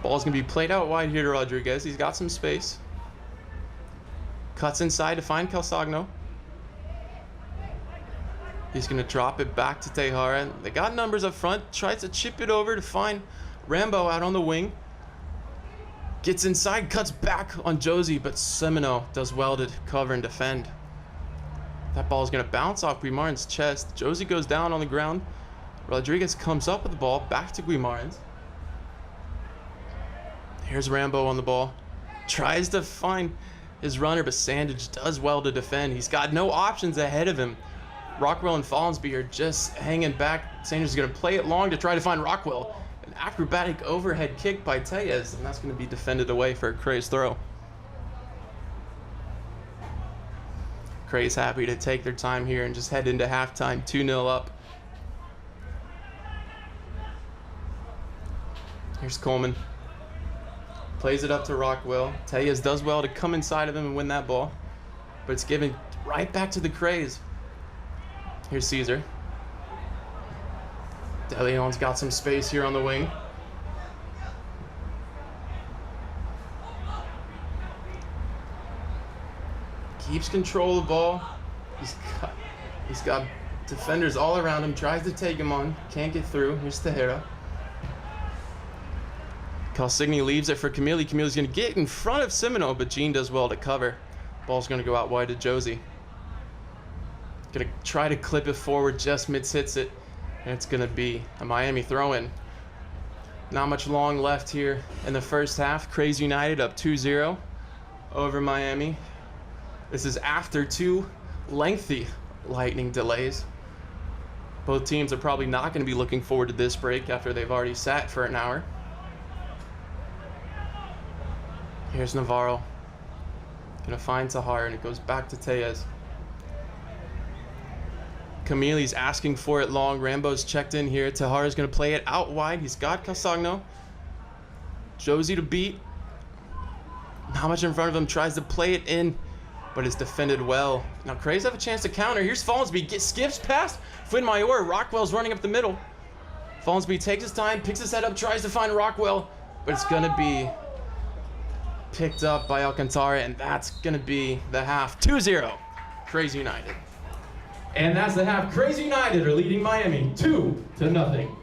Ball's going to be played out wide here to Rodriguez. He's got some space. Cuts inside to find Calzagno. He's going to drop it back to Tejara. They got numbers up front. Tries to chip it over to find Rambo out on the wing. Gets inside, cuts back on Josie, but Semino does well to cover and defend. That ball is going to bounce off Guimarin's chest. Josie goes down on the ground. Rodriguez comes up with the ball, back to Guimarin's. Here's Rambo on the ball. Tries to find his runner, but Sandage does well to defend. He's got no options ahead of him. Rockwell and Follansby are just hanging back. Sanders is going to play it long to try to find Rockwell. An acrobatic overhead kick by Tellez, and that's going to be defended away for a Kraze throw. Kraze happy to take their time here and just head into halftime 2-0 up. Here's Coleman. Plays it up to Rockwell. Tellez does well to come inside of him and win that ball, but it's given right back to the Kraze. Here's Caesar. De Leon's got some space here on the wing. Keeps control of the ball. He's got defenders all around him. Tries to take him on. Can't get through. Here's Tejera. Calcigni leaves it for Camille. Camille's going to get in front of Semino, but Jean does well to cover. Ball's going to go out wide to Josie. Going to try to clip it forward, just hits it, and it's going to be a Miami throw-in. Not much long left here in the first half. Kraze United up 2-0 over Miami. This is after 2 lengthy lightning delays. Both teams are probably not going to be looking forward to this break after they've already sat for an hour. Here's Navarro. Gonna find Tahar, and it goes back to Tellez. Camille's asking for it long. Rambo's checked in here. Tahar is gonna play it out wide. He's got Calzagno. Josie to beat. Not much in front of him. Tries to play it in, but it's defended well. Now Kraze have a chance to counter. Here's Follansby. Skips past Fuenmayor. Rockwell's running up the middle. Follansby takes his time, picks his head up, tries to find Rockwell, but it's gonna be picked up by Alcantara, and that's gonna be the half. 2-0, Kraze United. And that's the half. Kraze United are leading Miami 2-0.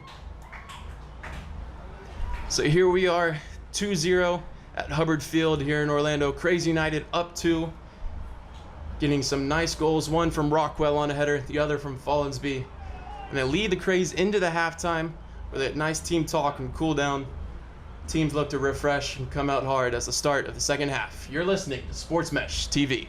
So here we are, 2-0 at Hubbard Field here in Orlando. Kraze United up 2, getting some nice goals. One from Rockwell on a header, the other from Follansby. And they lead the Kraze into the halftime with a nice team talk and cool down. Teams look to refresh and come out hard as the start of the second half. You're listening to Sports Mesh TV.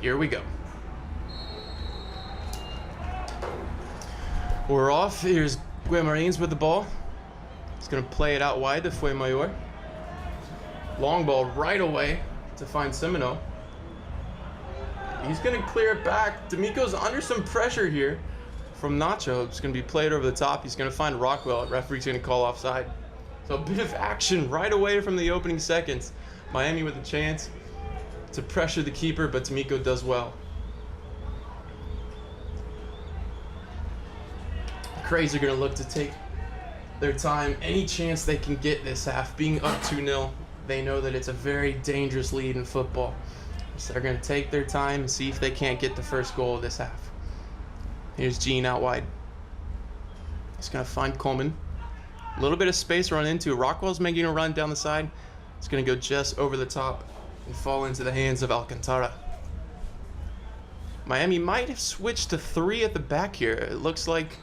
Here we go. We're off. Here's Guimarães with the ball. He's going to play it out wide to Fuenmayor. Long ball right away to find Semino. He's going to clear it back. D'Amico's under some pressure here from Nacho. It's going to be played over the top. He's going to find Rockwell. Referee's going to call offside. So a bit of action right away from the opening seconds. Miami with a chance to pressure the keeper, but D'Amico does well. Kraze are going to look to take their time any chance they can get this half. Being up 2-0, they know that it's a very dangerous lead in football. So they're going to take their time and see if they can't get the first goal of this half. Here's Jean out wide. He's going to find Coleman. A little bit of space run into. Rockwell's making a run down the side. It's going to go just over the top and fall into the hands of Alcantara. Miami might have switched to 3 at the back here. It looks like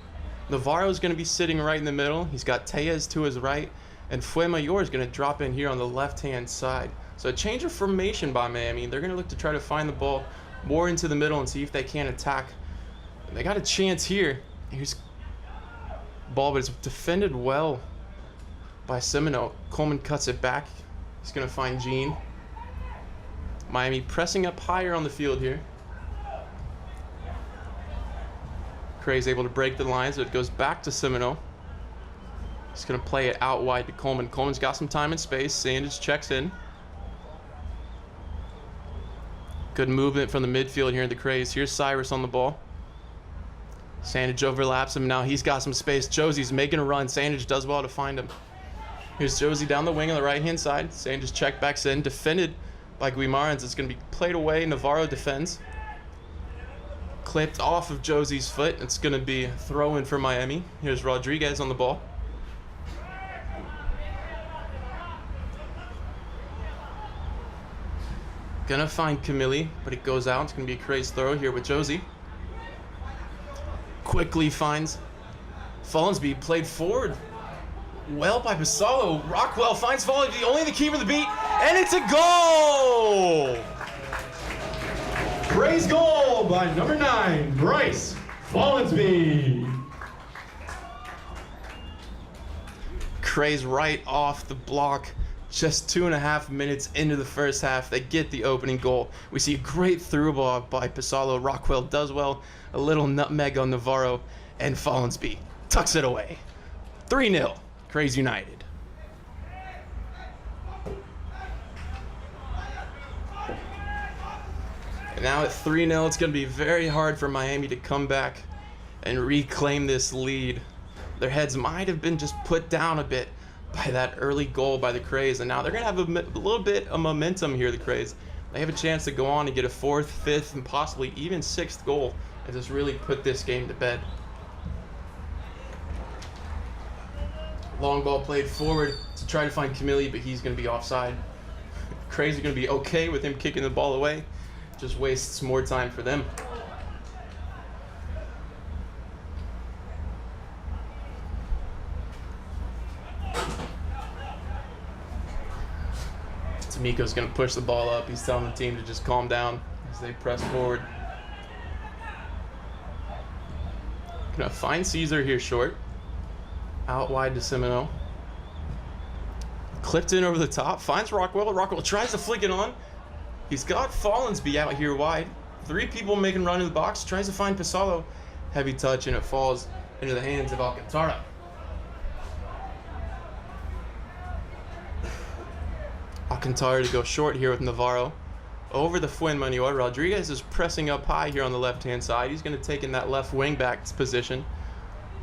Navarro's going to be sitting right in the middle. He's got Tellez to his right, And Fuenmayor is going to drop in here on the left-hand side. So a change of formation by Miami. They're going to look to try to find the ball more into the middle and see if they can attack. They got a chance here. Here's ball, but it's defended well by Semino. Coleman cuts it back. He's going to find Gene. Miami pressing up higher on the field here. Kraze able to break the line, so it goes back to Semino. He's going to play it out wide to Coleman. Coleman's got some time and space. Sandage checks in. Good movement from the midfield here in the Kraze. Here's Cyrus on the ball. Sandage overlaps him. Now he's got some space. Josie's making a run. Sandage does well to find him. Here's Josie down the wing on the right-hand side. Sandage check backs in. Defended by Guimarães. It's going to be played away. Navarro defends. Clipped off of Josie's foot. It's going to be a throw-in for Miami. Here's Rodriguez on the ball. Gonna find Camille, but it goes out. It's gonna be a Kraze throw here with Josie. Quickly finds Follansby, played forward well by Pasalo. Rockwell finds Follansby, only the keeper of the beat, and it's a goal! Kraze goal by number 9, Bryce Follansby. Kraze right off the block. Just 2.5 minutes into the first half, they get the opening goal. We see a great through ball by Pasalo. Rockwell does well. A little nutmeg on Navarro, and Follansby tucks it away. 3-0, Kraze United. And now at 3-0, it's going to be very hard for Miami to come back and reclaim this lead. Their heads might have been just put down a bit by that early goal by the Kraze, and now they're going to have a little bit of momentum here, the Kraze. They have a chance to go on and get a 4th, 5th, and possibly even 6th goal and just really put this game to bed. Long ball played forward to try to find Camille, but he's going to be offside. Kraze are going to be okay with him kicking the ball away. Just wastes more time for them. Miko's going to push the ball up. He's telling the team to just calm down as they press forward. Going to find Caesar here short. Out wide to Semino. Clipped in over the top. Finds Rockwell. Rockwell tries to flick it on. He's got Follansby out here wide. 3 people making run in the box. Tries to find Pasalo. Heavy touch, and it falls into the hands of Alcantara. Alcantara to go short here with Navarro. Over the Fuenmayor. Rodriguez is pressing up high here on the left-hand side. He's going to take in that left wing-back position.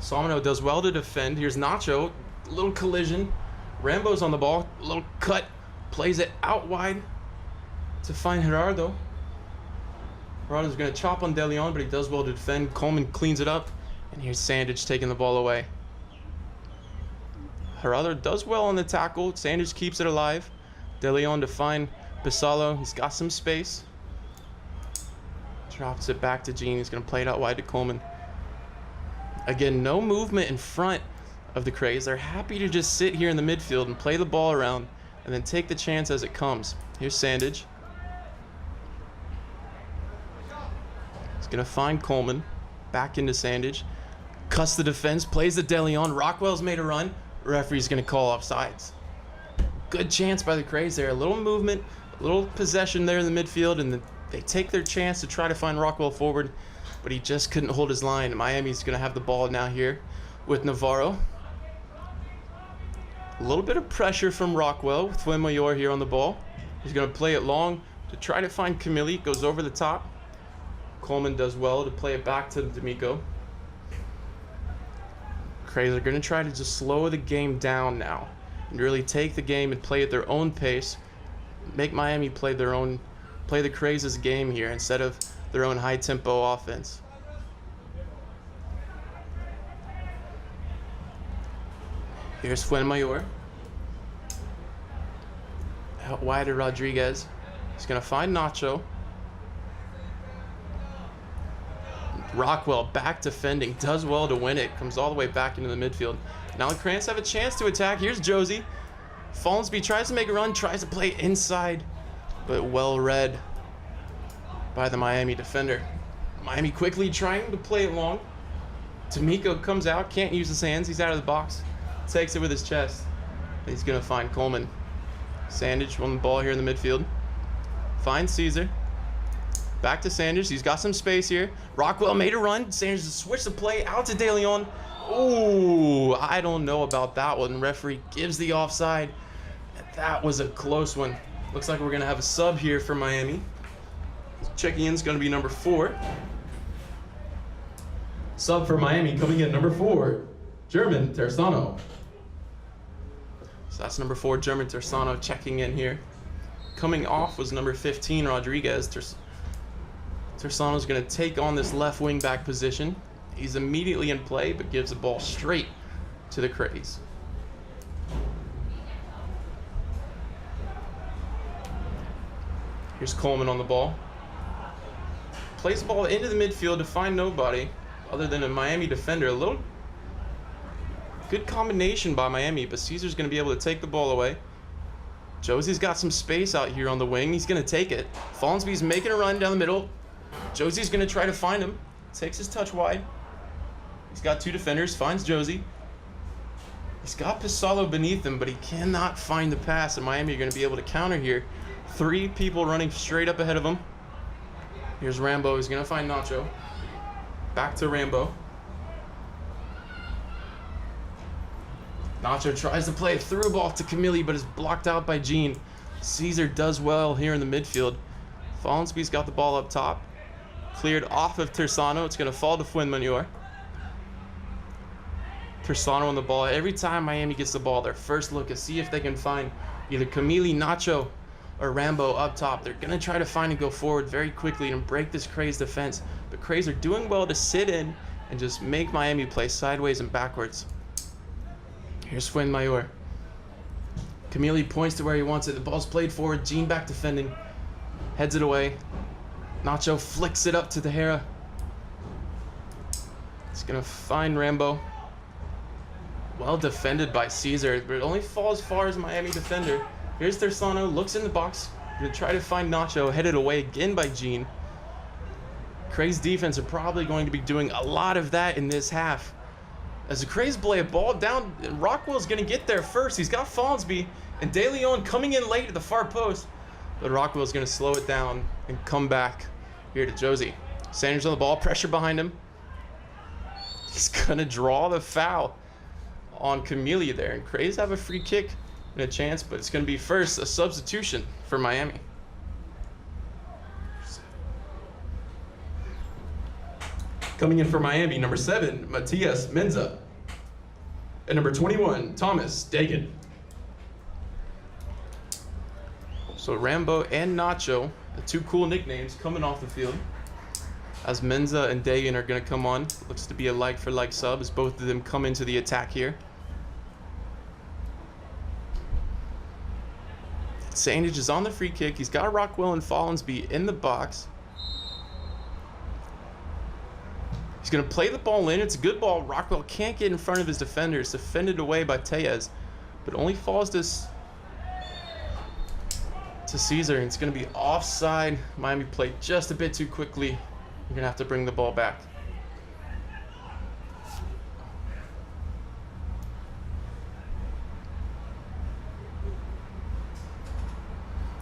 Salmino does well to defend. Here's Nacho. A little collision. Rambo's on the ball. A little cut. Plays it out wide to find Gerardo. Gerardo's going to chop on De Leon, but he does well to defend. Coleman cleans it up. And here's Sandage taking the ball away. Gerardo does well on the tackle. Sandage keeps it alive. De Leon to find Pasalo. He's got some space. Drops it back to Gene. He's going to play it out wide to Coleman. Again, no movement in front of the Kraze. They're happy to just sit here in the midfield and play the ball around and then take the chance as it comes. Here's Sandage. He's going to find Coleman. Back into Sandage. Cuts the defense. Plays the De Leon. Rockwell's made a run. Referee's going to call offsides. Good chance by the Kraze there. A little movement, a little possession there in the midfield, and they take their chance to try to find Rockwell forward, but he just couldn't hold his line. Miami's going to have the ball now here with Navarro. A little bit of pressure from Rockwell with Fuenmayor here on the ball. He's going to play it long to try to find Camille. Goes over the top. Coleman does well to play it back to D'Amico. Kraze are going to try to just slow the game down now and really take the game and play at their own pace. Make Miami play the Kraze's game here instead of their own high-tempo offense. Here's Fuenmayor. Out wide to Rodriguez. He's going to find Nacho. Rockwell back defending, does well to win it, comes all the way back into the midfield. Now the Kraze have a chance to attack. Here's Josie. Fallensby tries to make a run, tries to play inside, but well read by the Miami defender. Miami quickly trying to play it long. D'Amico comes out, can't use his hands, he's out of the box. Takes it with his chest. He's gonna find Coleman. Sandage on the ball here in the midfield. Finds Caesar. Back to Sanders. He's got some space here. Rockwell made a run. Sanders switched the play out to De Leon. Ooh, I don't know about that one. Referee gives the offside. That was a close one. Looks like we're going to have a sub here for Miami. Checking in is going to be number 4. Sub for Miami coming in number 4, German Tersano. So that's number 4, German Tersano, checking in here. Coming off was number 15, Rodriguez. Tersano's going to take on this left wing back position. He's immediately in play, but gives the ball straight to the Kraze. Here's Coleman on the ball. Plays the ball into the midfield to find nobody other than a Miami defender. A little good combination by Miami, but Caesar's going to be able to take the ball away. Josie's got some space out here on the wing. He's going to take it. Fallensby's making a run down the middle. Josie's going to try to find him. Takes his touch wide. He's got 2 defenders. Finds Josie. He's got Pisalo beneath him, but he cannot find the pass, and Miami are going to be able to counter here. 3 people running straight up ahead of him. Here's Rambo. He's going to find Nacho. Back to Rambo. Nacho tries to play a through ball to Camille, but is blocked out by Jean. Caesar does well here in the midfield. Fallensby's got the ball up top. Cleared off of Tersano. It's going to fall to Fuenmayor. Tersano on the ball. Every time Miami gets the ball, their first look is see if they can find either Camille, Nacho, or Rambo up top. They're going to try to find and go forward very quickly and break this Kraze defense. But Kraze are doing well to sit in and just make Miami play sideways and backwards. Here's Fuenmayor. Camille points to where he wants it. The ball's played forward. Jean back defending. Heads it away. Nacho flicks it up to Tejera. He's going to find Rambo. Well defended by Caesar, but it only falls as far as Miami defender. Here's Tersano, looks in the box. Going to try to find Nacho. Headed away again by Jean. Kraze defense are probably going to be doing a lot of that in this half. As the Kraze play a ball down, Rockwell's going to get there first. He's got Fallensby and De Leon coming in late at the far post. But Rockwell's going to slow it down and come back here to Josie. Sanders on the ball, pressure behind him. He's going to draw the foul on Camille there. And Kraze have a free kick and a chance, but it's going to be first a substitution for Miami. Coming in for Miami, number 7, Matias Menza. And number 21, Thomas Dagan. So Rambo and Nacho, the 2 cool nicknames, coming off the field. As Menza and Dagan are going to come on. Looks to be a like-for-like sub as both of them come into the attack here. Sandage is on the free kick. He's got Rockwell and Fallensby in the box. He's going to play the ball in. It's a good ball. Rockwell can't get in front of his defender. It's defended away by Tellez, but only falls to Caesar. And it's going to be offside. Miami played just a bit too quickly. You're going to have to bring the ball back.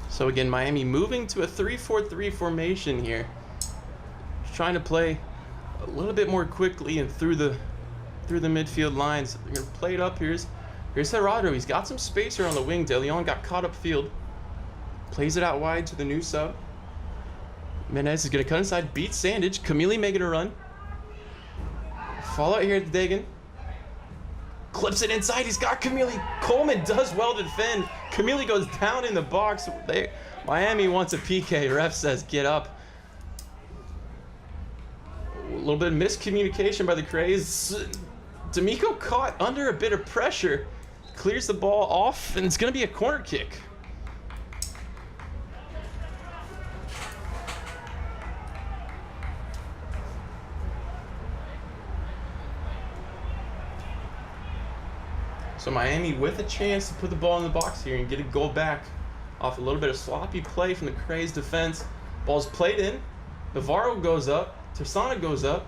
So again, Miami moving to a 3-4-3 formation here. Trying to play a little bit more quickly and through the midfield lines. They're gonna play it up. Here's Gerardo. He's got some space here on the wing. De Leon got caught up field. Plays it out wide to the new sub. Menez is gonna cut inside, beats Sandage. Camille making a run. Fall out here at Dagan. Clips it inside. He's got Camille. Coleman does well to defend. Camille goes down in the box. Miami wants a PK. Ref says get up. A little bit of miscommunication by the Kraze. D'Amico caught under a bit of pressure. Clears the ball off, and it's going to be a corner kick. So Miami with a chance to put the ball in the box here and get a goal back off a little bit of sloppy play from the Kraze defense. Ball's played in. Navarro goes up. Tersana goes up.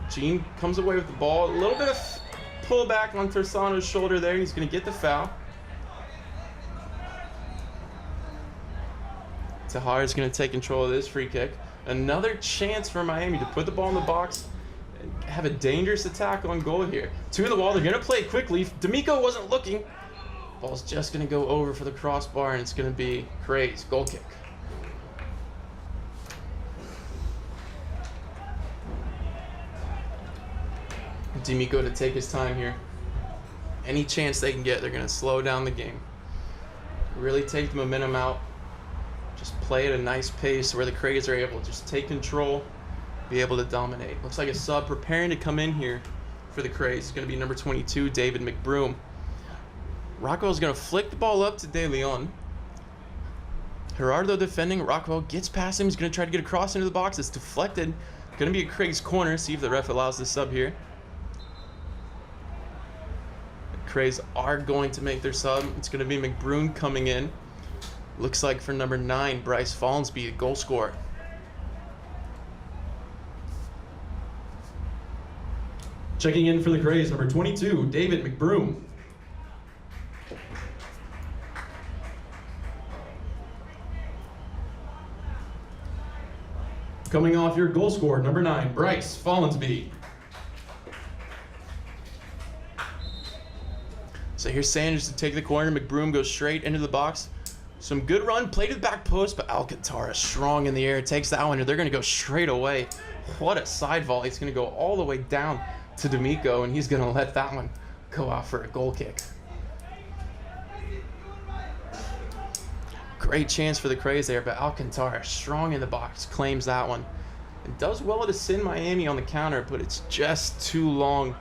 Gene comes away with the ball. A little bit of pullback on Tersana's shoulder there, and he's going to get the foul. Tahar is going to take control of this free kick. Another chance for Miami to put the ball in the box and have a dangerous attack on goal here. Two in the wall. They're going to play it quickly. D'Amico wasn't looking. Ball's just going to go over for the crossbar, and it's going to be Kraze. Goal kick. D'Amico to take his time here. Any chance they can get, they're going to slow down the game. Really take the momentum out. Just play at a nice pace where the Kraze are able to just take control, be able to dominate. Looks like a sub preparing to come in here for the Kraze. It's going to be number 22, David McBroom. Rockwell's going to flick the ball up to De Leon. Gerardo defending. Rockwell gets past him. He's going to try to get across into the box. It's deflected. Going to be a Kraze corner. See if the ref allows the sub here. The Kraze are going to make their sub. It's going to be McBroom coming in. Looks like for number 9, Bryce Fallensby, the goal scorer. Checking in for the Kraze, number 22, David McBroom. Coming off your goal scorer, number 9, Bryce Fallensby. So here's Sanders to take the corner. McBroom goes straight into the box. Some good run, play to the back post, but Alcantara strong in the air, takes that one, and they're going to go straight away. What a side volley. It's going to go all the way down to D'Amico, and he's going to let that one go out for a goal kick. Great chance for the Kraze there, but Alcantara strong in the box, claims that one. It does well to send Miami on the counter, but it's just too long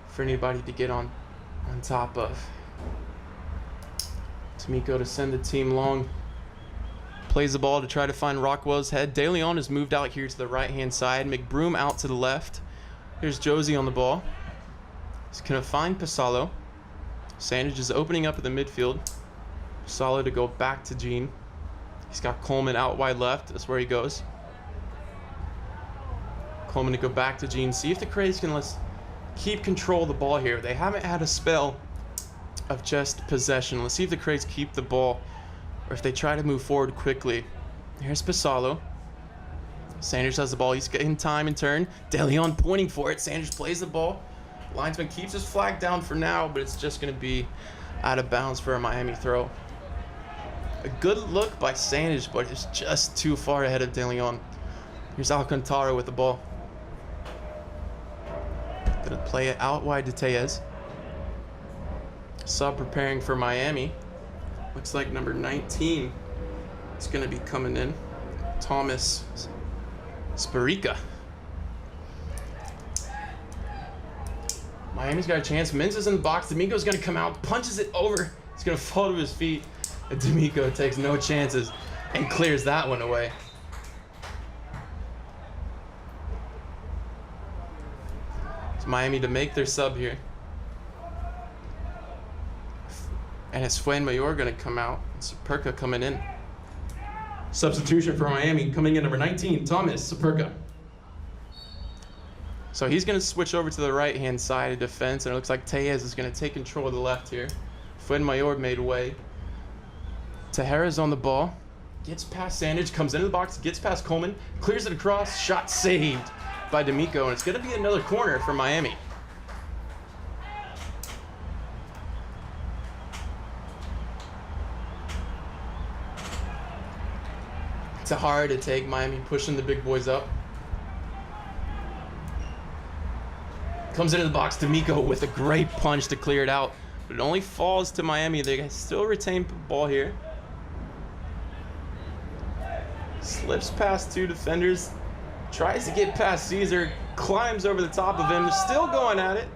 for anybody to get on top of. D'Amico to send the team long. Plays the ball to try to find Rockwell's head. De Leon has moved out here to the right-hand side. McBroom out to the left. Here's Josie on the ball. He's going to find Pasalo. Sandage is opening up at the midfield. Pasalo to go back to Gene. He's got Coleman out wide left. That's where he goes. Coleman to go back to Gene. See if the Kraze can keep control of the ball here. They haven't had a spell of just possession. Let's see if the Kraze keep the ball or if they try to move forward quickly. Here's Pasalo. Sanders has the ball. He's getting time and turn. De Leon pointing for it. Sanders plays the ball. Linesman keeps his flag down for now, but it's just going to be out of bounds for a Miami throw. A good look by Sanders, but it's just too far ahead of De Leon. Here's Alcantara with the ball. Going to play it out wide to Tellez. Sub preparing for Miami. Looks like number 19 is going to be coming in. Thomas Sparica. Miami's got a chance. Menza's in the box. D'Amico's going to come out, punches it over. He's going to fall to his feet. And D'Amico takes no chances and clears that one away. It's Miami to make their sub here. And it's Fuenmayor going to come out. Saperka coming in. Substitution for Miami, coming in number 19, Thomas Saperka. So he's going to switch over to the right-hand side of defense, and it looks like Tellez is going to take control of the left here. Fuenmayor made way. Tejera's on the ball. Gets past Sandage, comes into the box, gets past Coleman, clears it across, shot saved by D'Amico, and it's going to be another corner for Miami. It's hard to take Miami pushing the big boys up. Comes into the box, D'Amico with a great punch to clear it out. But it only falls to Miami. They still retain the ball here. Slips past two defenders. Tries to get past Caesar. Climbs over the top of him. They're still going at it.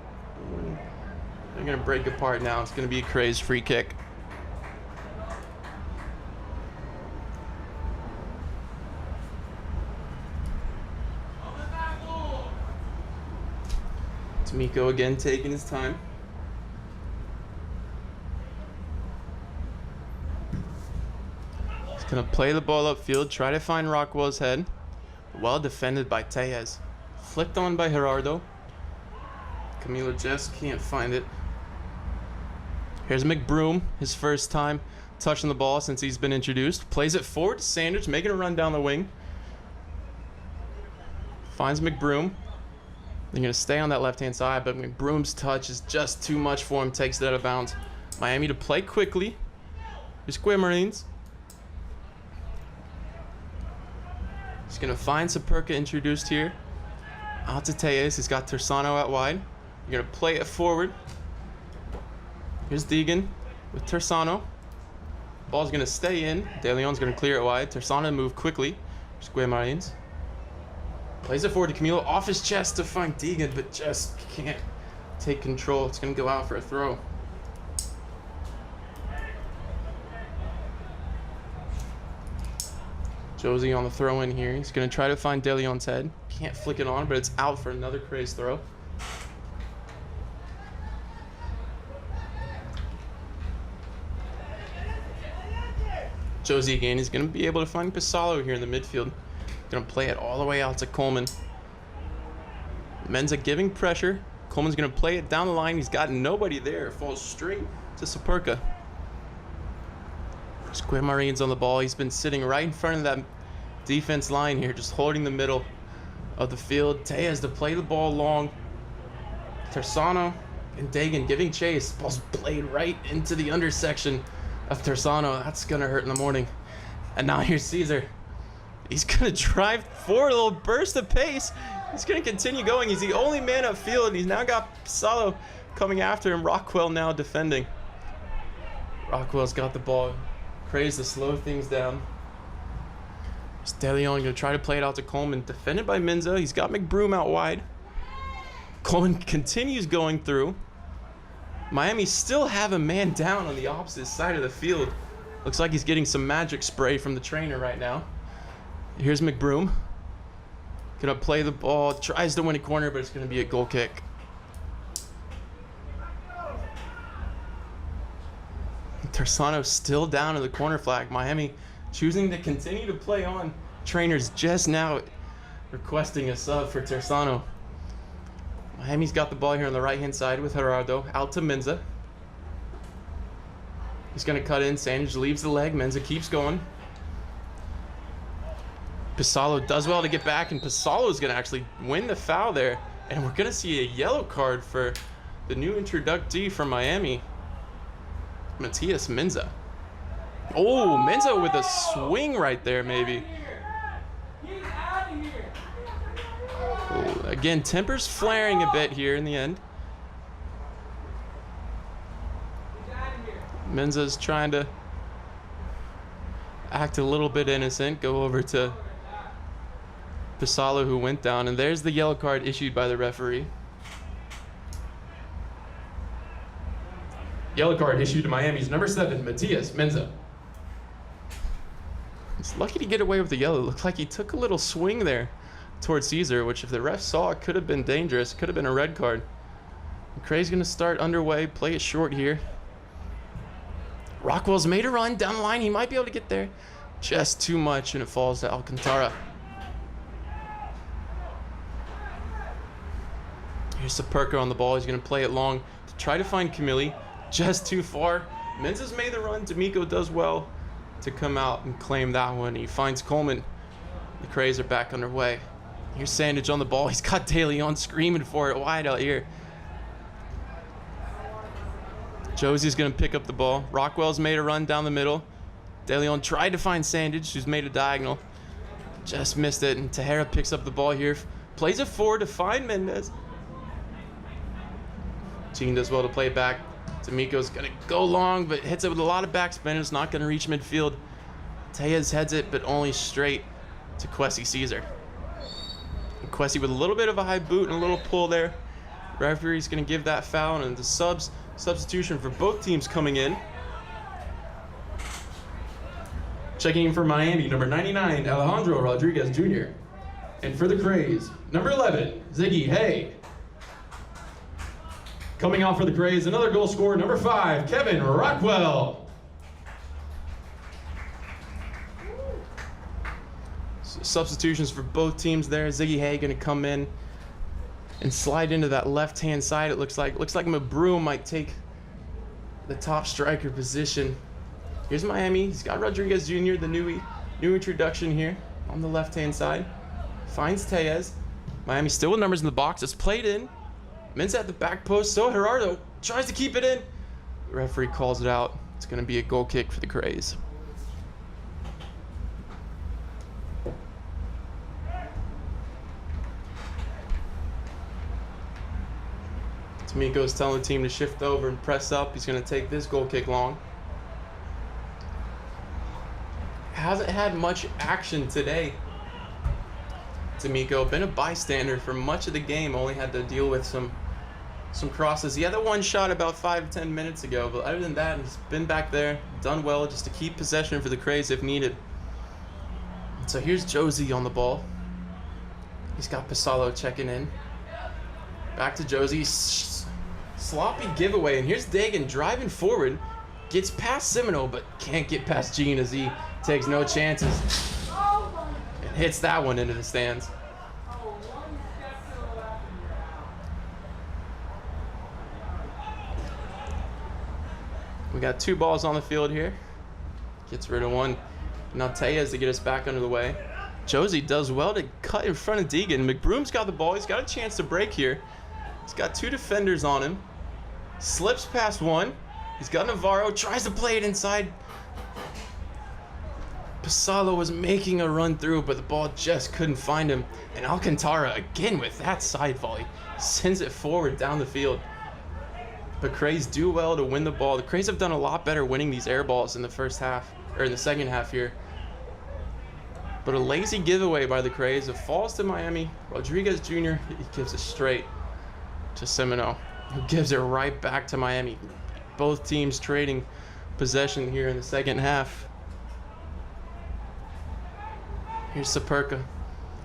They're going to break apart now. It's going to be a Kraze free kick. D'Amico again taking his time. Gonna play the ball upfield, try to find Rockwell's head. Well defended by Tellez. Flicked on by Gerardo. Camilo just can't find it. Here's McBroom, his first time touching the ball since he's been introduced. Plays it forward to Sanders, making a run down the wing. Finds McBroom. They're going to stay on that left-hand side, but McBroom's touch is just too much for him. Takes it out of bounds. Miami to play quickly. Here's Marines. He's going to find Saperka introduced here. Out to Tellez. He's got Tersano out wide. You're going to play it forward. Here's Deegan with Tersano. Ball's going to stay in. De Leon's going to clear it wide. Tersano to move quickly. Here's Marines. Plays it forward to Camilo. Off his chest to find Deegan, but just can't take control. It's going to go out for a throw. Josie on the throw in here. He's going to try to find De Leon's head. Can't flick it on, but it's out for another Kraze throw. Josie again is going to be able to find Pisalo here in the midfield. Going to play it all the way out to Coleman. Menza giving pressure. Coleman's going to play it down the line. He's got nobody there. Falls straight to Saperka. Square Marines on the ball. He's been sitting right in front of that defense line here, just holding the middle of the field. Tellez to play the ball long. Tersano and Dagan giving chase. Ball's played right into the undersection of Tersano. That's going to hurt in the morning. And now here's Caesar. He's going to drive forward a little burst of pace. He's going to continue going. He's the only man upfield. He's now got Pisalo coming after him. Rockwell now defending. Rockwell's got the ball. Kraze to slow things down. De Leon going to try to play it out to Coleman. Defended by Menza. He's got McBroom out wide. Coleman continues going through. Miami still have a man down on the opposite side of the field. Looks like he's getting some magic spray from the trainer right now. Here's McBroom. Gonna play the ball. Tries to win a corner, but it's gonna be a goal kick. Tersano still down in the corner flag. Miami choosing to continue to play on. Trainer's just now requesting a sub for Tersano. Miami's got the ball here on the right-hand side with Gerardo. Out to Menza. He's going to cut in. Sanders leaves the leg. Menza keeps going. Pisalo does well to get back, and Pisalo is going to actually win the foul there. And we're going to see a yellow card for the new introductee from Miami, Matias Menza. Oh, Menza with a swing right there, maybe. Oh, again, tempers flaring a bit here in the end. Menza's trying to act a little bit innocent. Go over to Pisalo, who went down, and there's the yellow card issued by the referee. Yellow card issued to Miami's number 7, Matias Menza. He's lucky to get away with the yellow. Looked like he took a little swing there towards Caesar, which if the ref saw, it could have been dangerous. Could have been a red card. Kraze going to start underway. Play it short here. Rockwell's made a run down the line. He might be able to get there. Just too much, and it falls to Alcantara. Here's Saperka on the ball. He's going to play it long to try to find Camille. Just too far. Menza's made the run. D'Amico does well to come out and claim that one. He finds Coleman. The Kraze are back underway. Here's Sandage on the ball. He's got De Leon screaming for it wide out here. Josie's going to pick up the ball. Rockwell's made a run down the middle. De Leon tried to find Sandage, who's made a diagonal. Just missed it, and Tejera picks up the ball here. Plays it forward to find Mendez. Gene does well to play it back. D'Amico's going to go long, but hits it with a lot of backspin. It's not going to reach midfield. Tellez heads it, but only straight to Kwesi Caesar. And Kwesi with a little bit of a high boot and a little pull there. Referee's going to give that foul, and the substitution for both teams coming in. Checking in for Miami, number 99, Alejandro Rodriguez Jr. And for the Kraze, number 11, Ziggy Hay. Coming off for the Kraze, another goal scorer, number 5, Kevin Rockwell. substitutions for both teams there. Ziggy Hay going to come in and slide into that left-hand side. It looks like Mabroom might take the top striker position. Here's Miami. He's got Rodriguez Jr., the new introduction here on the left-hand side. Finds Tellez. Miami still with numbers in the box. It's played in. Men's at the back post. So Gerardo tries to keep it in. The referee calls it out. It's going to be a goal kick for the Kraze. Miko's telling the team to shift over and press up. He's going to take this goal kick long. Hasn't had much action today. D'Amico, been a bystander for much of the game. Only had to deal with some crosses. He had that one shot about 5-10 minutes ago, but other than that, he's been back there, done well just to keep possession for the Kraze if needed. And so here's Josie on the ball. He's got Pasalo checking in. Back to Josie. Sloppy giveaway, and here's Dagan driving forward, gets past Semino, but can't get past Gene as he takes no chances and hits that one into the stands. We got 2 balls on the field here. Gets rid of one. Now Tellez to get us back under the way. Josie does well to cut in front of Deegan. McBroom's got the ball. He's got a chance to break here. He's got 2 defenders on him. Slips past one. He's got Navarro. Tries to play it inside. Pasalo was making a run through, but the ball just couldn't find him. And Alcantara, again with that side volley, sends it forward down the field. But Kraze do well to win the ball. The Kraze have done a lot better winning these air balls in the first half, or in the second half here. But a lazy giveaway by the Kraze. It falls to Miami. Rodriguez Jr., he gives it straight to Semino, who gives it right back to Miami. Both teams trading possession here in the second half. Here's Saperka.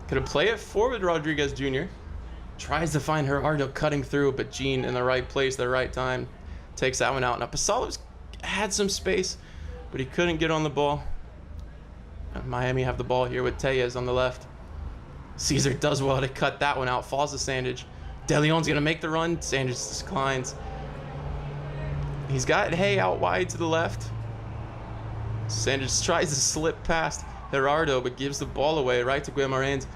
Gonna play it forward, Rodriguez Jr. Tries to find Gerardo cutting through, but Gene in the right place at the right time takes that one out. Now Pasalo's had some space, but he couldn't get on the ball. Miami have the ball here with Tellez on the left. Caesar does well to cut that one out. Falls to Sandage. De Leon's going to make the run. Sandage declines. He's got Hay out wide to the left. Sandage tries to slip past Gerardo, but gives the ball away right to Guimarães.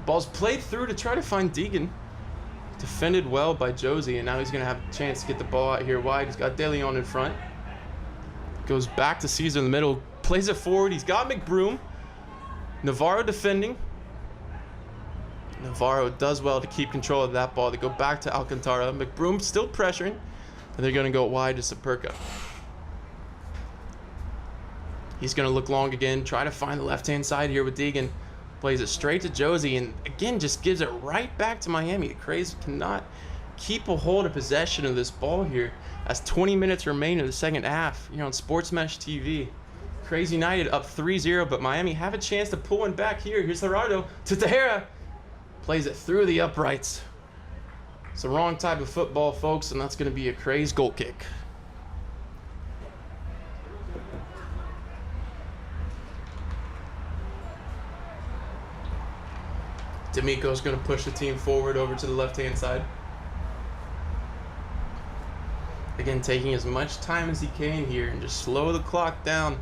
Ball's played through to try to find Deegan. Defended well by Josie, and now he's going to have a chance to get the ball out here wide. He's got De Leon in front. Goes back to Caesar in the middle. Plays it forward. He's got McBroom. Navarro defending. Navarro does well to keep control of that ball. They go back to Alcantara. McBroom still pressuring. And they're going to go wide to Saperka. He's going to look long again. Try to find the left-hand side here with Deegan. Plays it straight to Josie. And again, just gives it right back to Miami. The Kraze cannot keep a hold of possession of this ball here as 20 minutes remain in the second half. You're on Sports Mesh TV. Kraze United up 3-0, but Miami have a chance to pull one back here. Here's Gerardo to Tejera. Plays it through the uprights. It's the wrong type of football, folks, and that's going to be a Kraze goal kick. D'Amico's going to push the team forward over to the left-hand side. Again, taking as much time as he can here and just slow the clock down.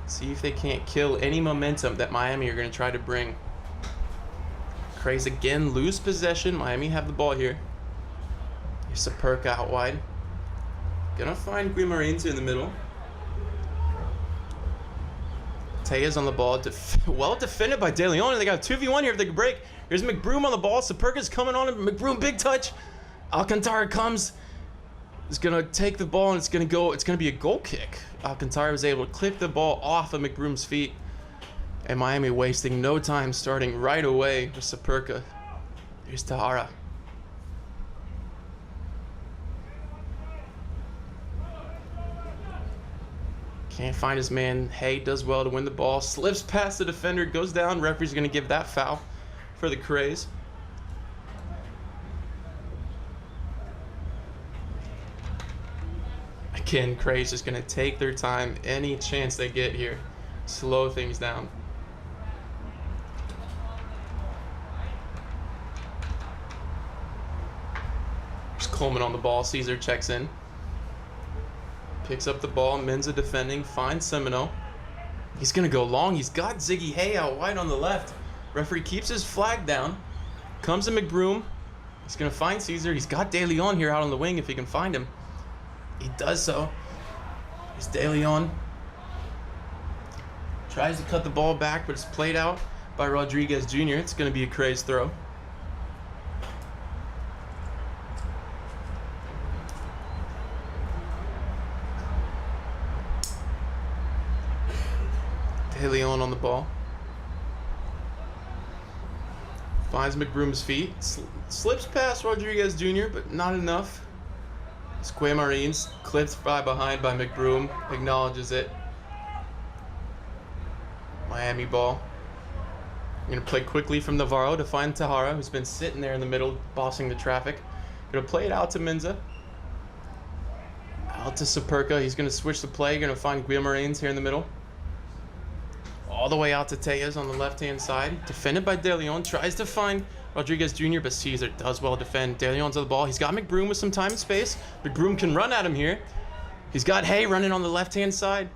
See if they can't kill any momentum that Miami are going to try to bring. Kraze again lose possession. Miami have the ball here. Here's Saperka out wide. Gonna find Guimarães in the middle. Tellez on the ball. Well defended by De Leon. They got a 2v1 here if they can break. Here's McBroom on the ball. Saperka's coming on him. McBroom, big touch. Alcantara comes. Is gonna take the ball and it's gonna be a goal kick. Alcantara was able to clip the ball off of McBroom's feet. And Miami wasting no time, starting right away with Saperka. Here's Tahara. Can't find his man. Hay does well to win the ball. Slips past the defender, goes down. Referee's going to give that foul for the Kraze. Again, Kraze is going to take their time any chance they get here. Slow things down. Coleman on the ball. Caesar checks in. Picks up the ball. Menza defending. Finds Semino. He's going to go long. He's got Ziggy Hay out wide on the left. Referee keeps his flag down. Comes to McBroom. He's going to find Caesar. He's got De Leon here out on the wing if he can find him. He does so. Here's De Leon. Tries to cut the ball back, but it's played out by Rodriguez Jr. It's going to be a Kraze throw. De Leon on the ball. Finds McBroom's feet. Slips past Rodriguez Jr., but not enough. Square Marines clipped by behind by McBroom. Acknowledges it. Miami ball. I'm going to play quickly from Navarro to find Tahara, who's been sitting there in the middle, bossing the traffic. Going to play it out to Menza. Out to Superka. He's going to switch the play. Going to find Guillemarains here in the middle. All the way out to Tejas on the left-hand side. Defended by De Leon. Tries to find Rodriguez Jr., but Caesar does well defend. De Leon's on the ball. He's got McBroom with some time and space. McBroom can run at him here. He's got Hay running on the left-hand side.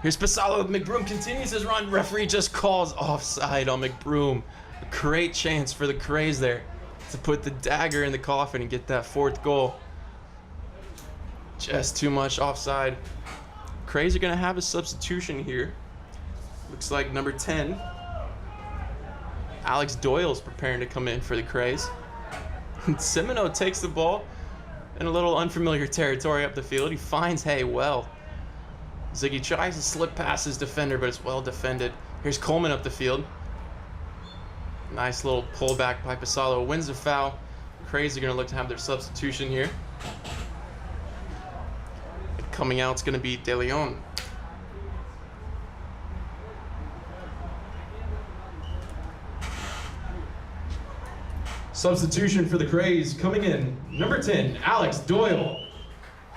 Here's Pasalo. McBroom continues his run. Referee just calls offside on McBroom. A great chance for the Kraze there to put the dagger in the coffin and get that fourth goal. Just too much offside. Kraze are going to have a substitution here. Looks like number 10, Alex Doyle's preparing to come in for the Kraze. Semino takes the ball in a little unfamiliar territory up the field. He finds Hay well. Ziggy tries to slip past his defender, but it's well defended. Here's Coleman up the field. Nice little pullback by Pasalo. Wins the foul. Kraze are going to look to have their substitution here. Coming out, it's going to be De Leon. Substitution for the Kraze coming in. Number 10, Alex Doyle.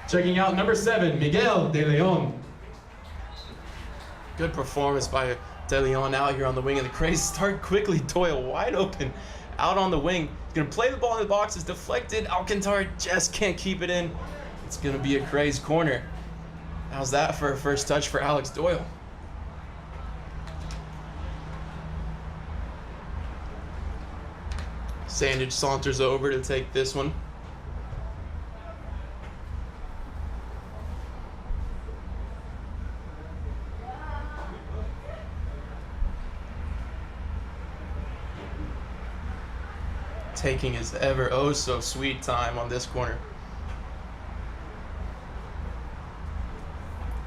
Checking out number 7, Miguel De Leon. Good performance by De Leon out here on the wing, and the Kraze start quickly. Doyle wide open out on the wing. He's going to play the ball in the box. It's deflected. Alcantara just can't keep it in. It's going to be a Kraze corner. How's that for a first touch for Alex Doyle? Sandage saunters over to take this one. Taking his ever oh so sweet time on this corner.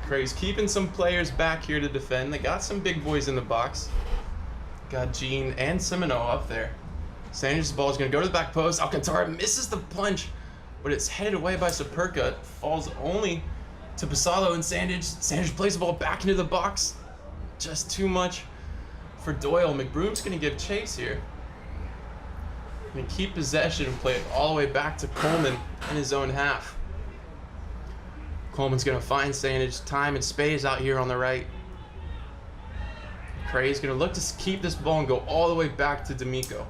Kraze keeping some players back here to defend. They got some big boys in the box. Got Gene and Semino up there. Sandage's ball is going to go to the back post. Alcantara misses the punch, but it's headed away by Superka. It falls only to Pasalo and Sandage. Sandage plays the ball back into the box. Just too much for Doyle. McBroom's going to give chase here. Going to keep possession and play it all the way back to Coleman in his own half. Coleman's going to find Sandage. Time and space out here on the right. Kraze going to look to keep this ball and go all the way back to D'Amico.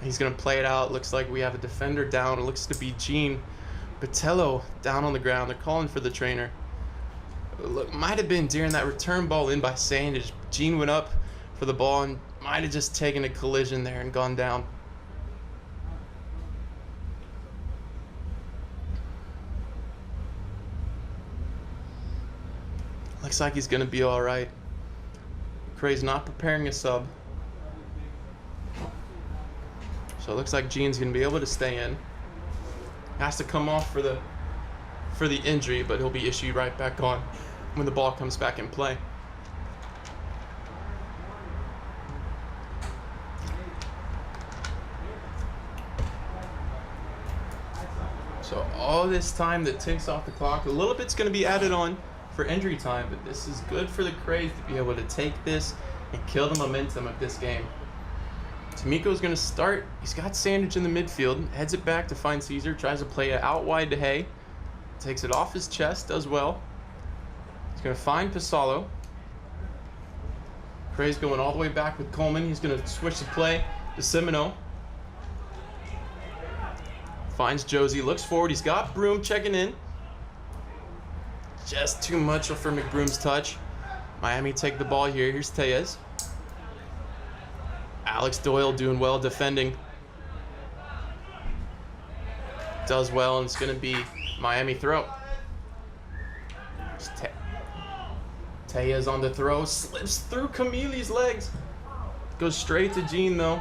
He's going to play it out. Looks like we have a defender down. It looks to be Gene Botello down on the ground. They're calling for the trainer. Look, might have been during that return ball in by Sandage. Gene went up for the ball and might have just taken a collision there and gone down. Looks like he's going to be all right. Kraze not preparing a sub. So it looks like Gene's going to be able to stay in. Has to come off for the injury, but he'll be issued right back on when the ball comes back in play. So all this time that ticks off the clock, a little bit's going to be added on for injury time, but this is good for the Kraze to be able to take this and kill the momentum of this game. D'Amico's going to start. He's got Sandage in the midfield. Heads it back to find Caesar. Tries to play it out wide to Hay. Takes it off his chest. Does well. He's going to find Pasalo. Kraze going all the way back with Coleman. He's going to switch the play to Semino. Finds Josie, looks forward. He's got Broom checking in. Just too much for McBroom's touch. Miami take the ball here. Here's Tellez. Alex Doyle doing well defending. Does well, and it's going to be Miami throw. Tellez on the throw. Slips through Camille's legs. Goes straight to Gene, though.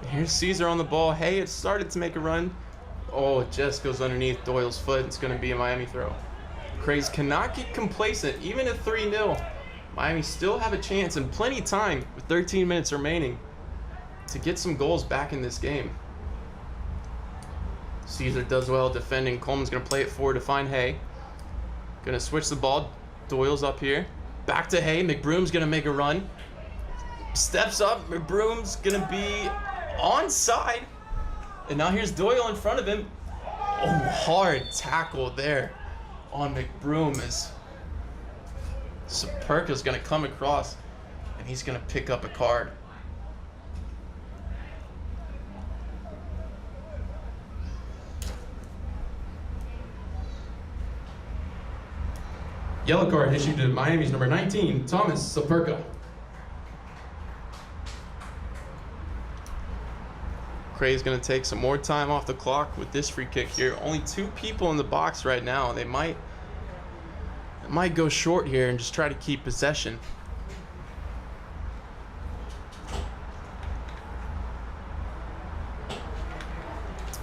Here's Caesar on the ball. Hey, it started to make a run. Oh, it just goes underneath Doyle's foot. It's going to be a Miami throw. Kraze cannot get complacent, even at 3-0. Miami still have a chance and plenty of time with 13 minutes remaining to get some goals back in this game. Caesar does well defending. Coleman's going to play it forward to find Hay. Going to switch the ball. Doyle's up here. Back to Hay. McBroom's going to make a run. Steps up. McBroom's going to be onside. And now here's Doyle in front of him. Oh, hard tackle there on McBroom as Superka's going to come across and he's going to pick up a card. Yellow card issued to Miami's number 19, Thomas Superka. Kraze going to take some more time off the clock with this free kick here. Only 2 people in the box right now. They might go short here and just try to keep possession.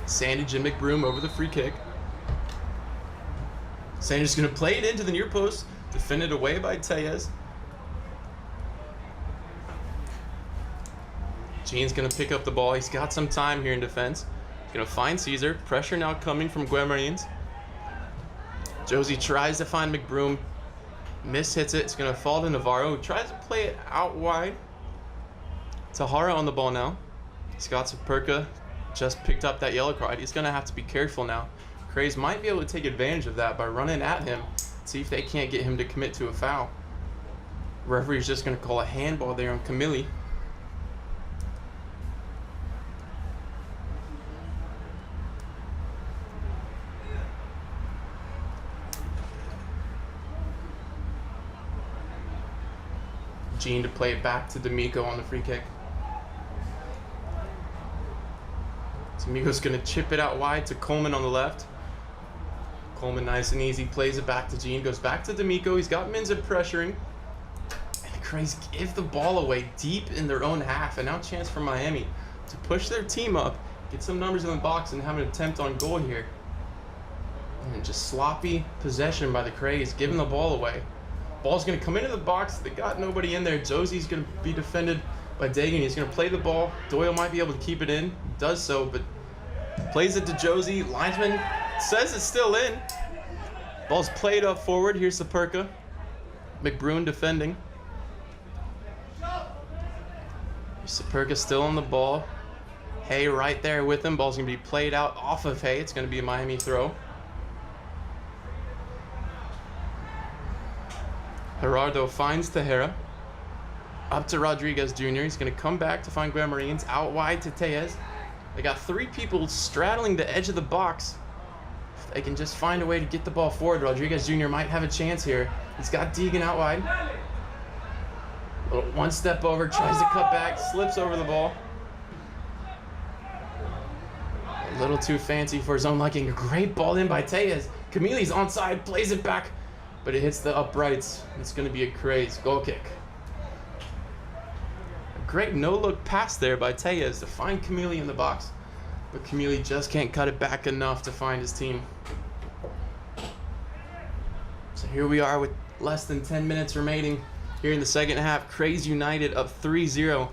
Sandage and McBroom over the free kick. Sandage is going to play it into the near post, defended away by Tellez. Gene's going to pick up the ball. He's got some time here in defense. He's going to find Caesar. Pressure now coming from Guamarines. Josie tries to find McBroom. Miss hits it. It's going to fall to Navarro, who tries to play it out wide. Tahara on the ball now. Scott Superka just picked up that yellow card. He's going to have to be careful now. Kraze might be able to take advantage of that by running at him. See if they can't get him to commit to a foul. Referee's just going to call a handball there on Camille. Gene to play it back to D'Amico on the free kick. D'Amico's going to chip it out wide to Coleman on the left. Coleman nice and easy, plays it back to Gene, goes back to D'Amico. He's got Minza pressuring. And Kraze give the ball away deep in their own half. And now a chance for Miami to push their team up, get some numbers in the box, and have an attempt on goal here. And just sloppy possession by the Kraze, giving the ball away. Ball's going to come into the box. They got nobody in there. Josie's going to be defended by Dagan. He's going to play the ball. Doyle might be able to keep it in. Does so, but plays it to Josie. Linesman says it's still in. Ball's played up forward. Here's Superka. McBroom defending. Superka still on the ball. Hay right there with him. Ball's going to be played out off of Hay. It's going to be a Miami throw. Gerardo finds Tejera. Up to Rodriguez Jr. He's going to come back to find Guamarines. Out wide to Tellez. They got 3 people straddling the edge of the box. If they can just find a way to get the ball forward, Rodriguez Jr. might have a chance here. He's got Deegan out wide. Little one step over, tries to cut back, slips over the ball. A little too fancy for his own liking. A great ball in by Tellez. Camille's onside, plays it back, but it hits the uprights. It's going to be a Kraze goal kick. A great no-look pass there by Tellez to find Camille in the box, but Camille just can't cut it back enough to find his team. So here we are with less than 10 minutes remaining here in the second half. Kraze United up 3-0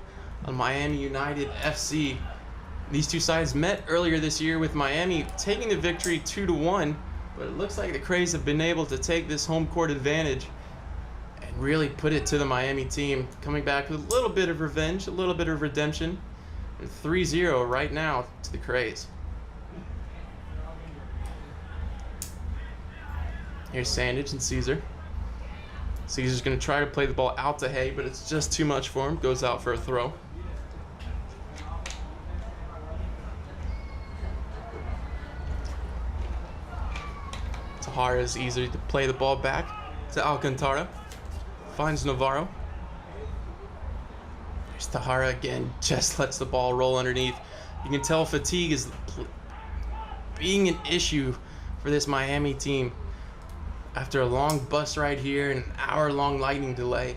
on Miami United FC. These two sides met earlier this year with Miami taking the victory 2-1, but it looks like the Kraze have been able to take this home court advantage and really put it to the Miami team, coming back with a little bit of revenge, a little bit of redemption, and 3-0 right now to the Kraze. Here's Sandage and Caesar. Caesar's going to try to play the ball out to Hay, but it's just too much for him. Goes out for a throw. Tahara is easy to play the ball back to Alcantara. Finds Navarro. There's Tahara again, just lets the ball roll underneath. You can tell fatigue is being an issue for this Miami team. After a long bus ride here and an hour-long lightning delay,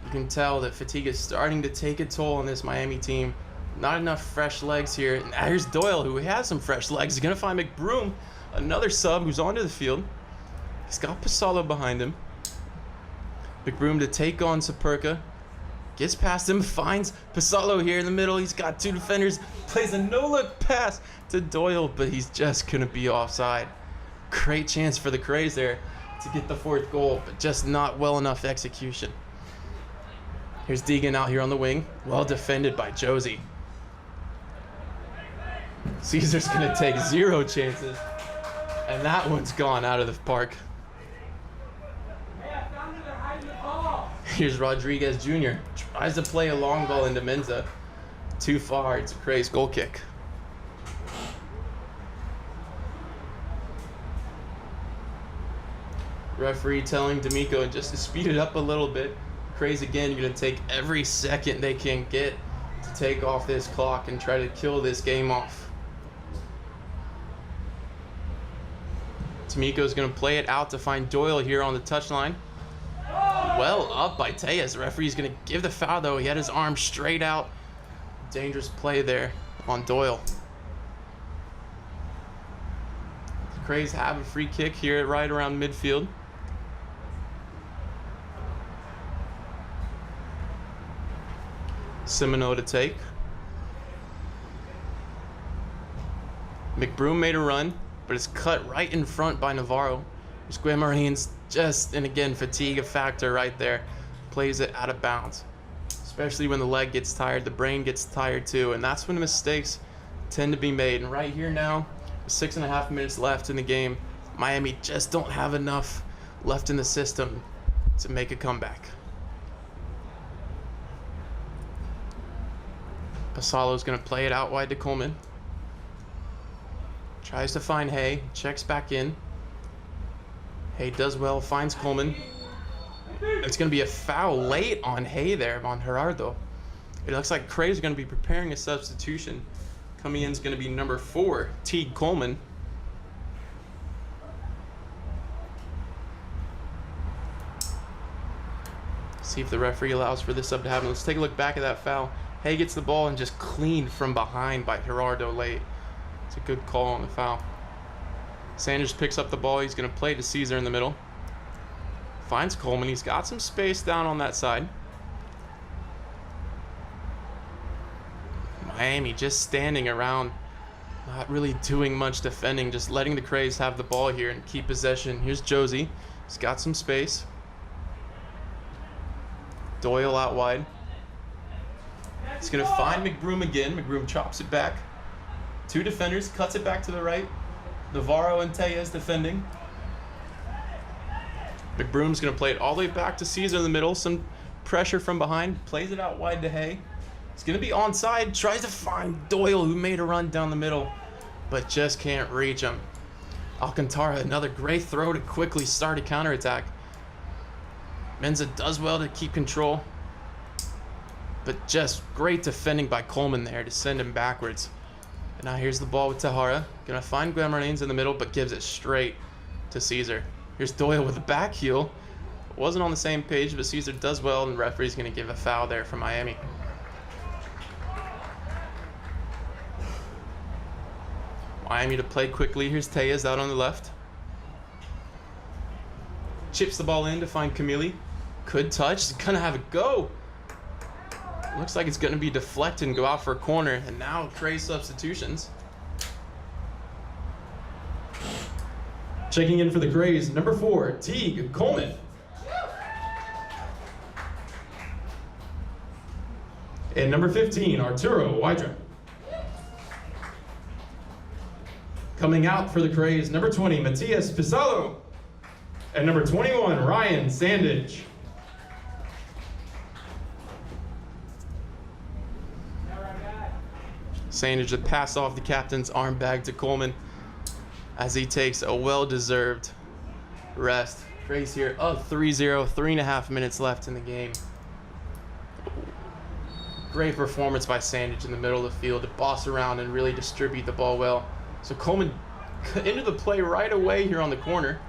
you can tell that fatigue is starting to take a toll on this Miami team. Not enough fresh legs here. And here's Doyle, who has some fresh legs. He's going to find McBroom, another sub who's onto the field. He's got Pasalo behind him. McBroom to take on Saperka. Gets past him, finds Pasalo here in the middle. He's got two defenders. Plays a no-look pass to Doyle, but he's just going to be offside. Great chance for the Kraze there to get the 4th goal, but just not well enough execution. Here's Deegan out here on the wing. Well defended by Josie. Caesar's going to take 0 chances, and that one's gone out of the park. Here's Rodriguez Jr. Tries to play a long ball into Menza. Too far. It's a Kraze goal kick. Referee telling D'Amico just to speed it up a little bit. Kraze again, you're going to take every second they can get to take off this clock and try to kill this game off. D'Amico's going to play it out to find Doyle here on the touchline. Well up by Tejas. The referee's going to give the foul, though. He had his arm straight out. Dangerous play there on Doyle. The Kraze have a free kick here right around midfield. Semino to take. McBroom made a run, but it's cut right in front by Navarro. There's Guimarães just, and again, fatigue a factor right there. Plays it out of bounds. Especially when the leg gets tired, the brain gets tired too, and that's when the mistakes tend to be made. And right here now, with 6.5 minutes left in the game, Miami just don't have enough left in the system to make a comeback. Pasalo's going to play it out wide to Coleman. Tries to find Hay, checks back in. Hay does well, finds Coleman. It's going to be a foul late on Hay there, on Gerardo. It looks like Kraze is going to be preparing a substitution. Coming in is going to be number 4, Teague Coleman. See if the referee allows for this sub to happen. Let's take a look back at that foul. Hay gets the ball and just cleaned from behind by Gerardo late. It's a good call on the foul. Sanders picks up the ball. He's going to play to Caesar in the middle. Finds Coleman. He's got some space down on that side. Miami just standing around, not really doing much defending, just letting the Kraze have the ball here and keep possession. Here's Josie. He's got some space. Doyle out wide. He's going to find McBroom again. McBroom chops it back. 2 defenders, cuts it back to the right. Navarro and Tejas defending. McBroom's going to play it all the way back to Caesar in the middle. Some pressure from behind. Plays it out wide to Hay. It's going to be onside. Tries to find Doyle, who made a run down the middle, but just can't reach him. Alcantara, another great throw to quickly start a counterattack. Menza does well to keep control, but just great defending by Coleman there to send him backwards. And now here's the ball with Tahara. Gonna find Guimarães in the middle, but gives it straight to Caesar. Here's Doyle with a back heel. Wasn't on the same page, but Caesar does well, and the referee's gonna give a foul there for Miami. Miami to play quickly. Here's Tejas out on the left. Chips the ball in to find Camille. Could touch. He's gonna have a go. Looks like it's gonna be deflected and go out for a corner. And now Kraze substitutions. Checking in for the Kraze, number 4, Teague Coleman. And number 15, Arturo Wydra. Coming out for the Kraze, number 20, Matias Pizarro. And number 21, Ryan Sandage. Sandage to pass off the captain's arm bag to Coleman as he takes a well-deserved rest. Kraze here up 3-0, 3.5 minutes left in the game. Great performance by Sandage in the middle of the field to boss around and really distribute the ball well. So Coleman into the play right away here on the corner.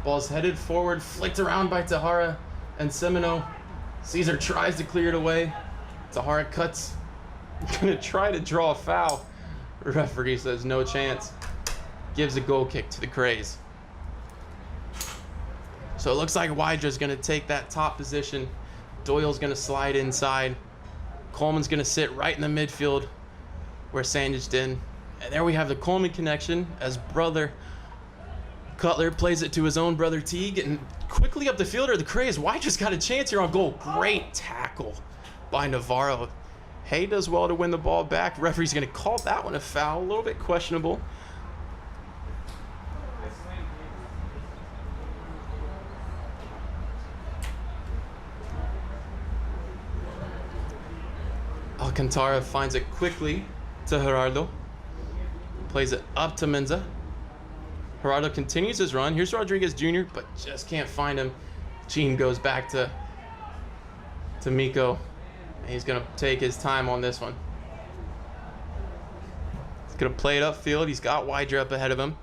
Ball's headed forward, flicked around by Tahara and Semino. Caesar tries to clear it away. Tahara cuts. Gonna try to draw a foul. Referee says no chance. Gives a goal kick to the Kraze. So it looks like Wydra's gonna take that top position. Doyle's gonna slide inside. Coleman's gonna sit right in the midfield where Sandage did. And there we have the Coleman connection as brother Cutler plays it to his own brother T, getting quickly up the field. Or the Kraze. Wydra's got a chance here on goal. Great tackle by Navarro. Hay does well to win the ball back. Referee's gonna call that one a foul. A little bit questionable. Alcantara finds it quickly to Gerardo. Plays it up to Menza. Gerardo continues his run. Here's Rodriguez Jr., but just can't find him. Gene goes back to Miko. And he's going to take his time on this one. He's going to play it upfield. He's got Wydra up ahead of him.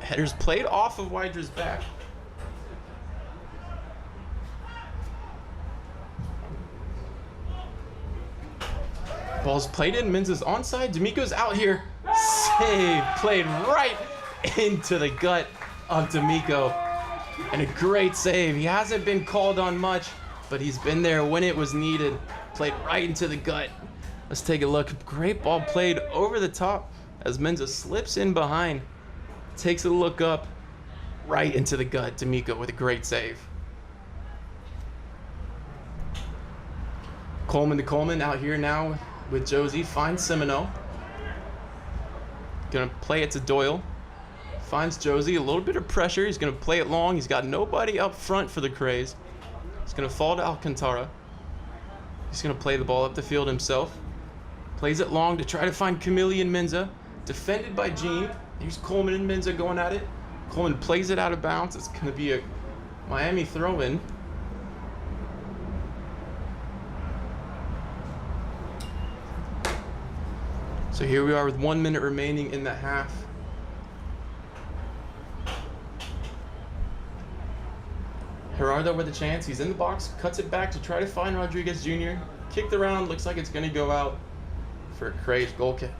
Header's played off of Wydra's back. Ball's played in. Menza's onside. D'Amico's out here. Save. Played right into the gut of D'Amico. And a great save. He hasn't been called on much, but he's been there when it was needed. Played right into the gut. Let's take a look. Great ball played over the top as Menza slips in behind. Takes a look up. Right into the gut. D'Amico with a great save. Coleman to Coleman out here now with Josie. Finds Semino. Gonna play it to Doyle. Finds Josie. A little bit of pressure. He's gonna play it long. He's got nobody up front for the Kraze. He's gonna fall to Alcantara. He's gonna play the ball up the field himself. Plays it long to try to find Camille and Menza. Defended by Gene. Here's Coleman and Menza going at it. Coleman plays it out of bounds. It's gonna be a Miami throw-in. So here we are with 1 minute remaining in the half. Gerardo with a chance. He's in the box. Cuts it back to try to find Rodriguez Jr. Kicked around. Looks like it's going to go out for a Kraze goal kick.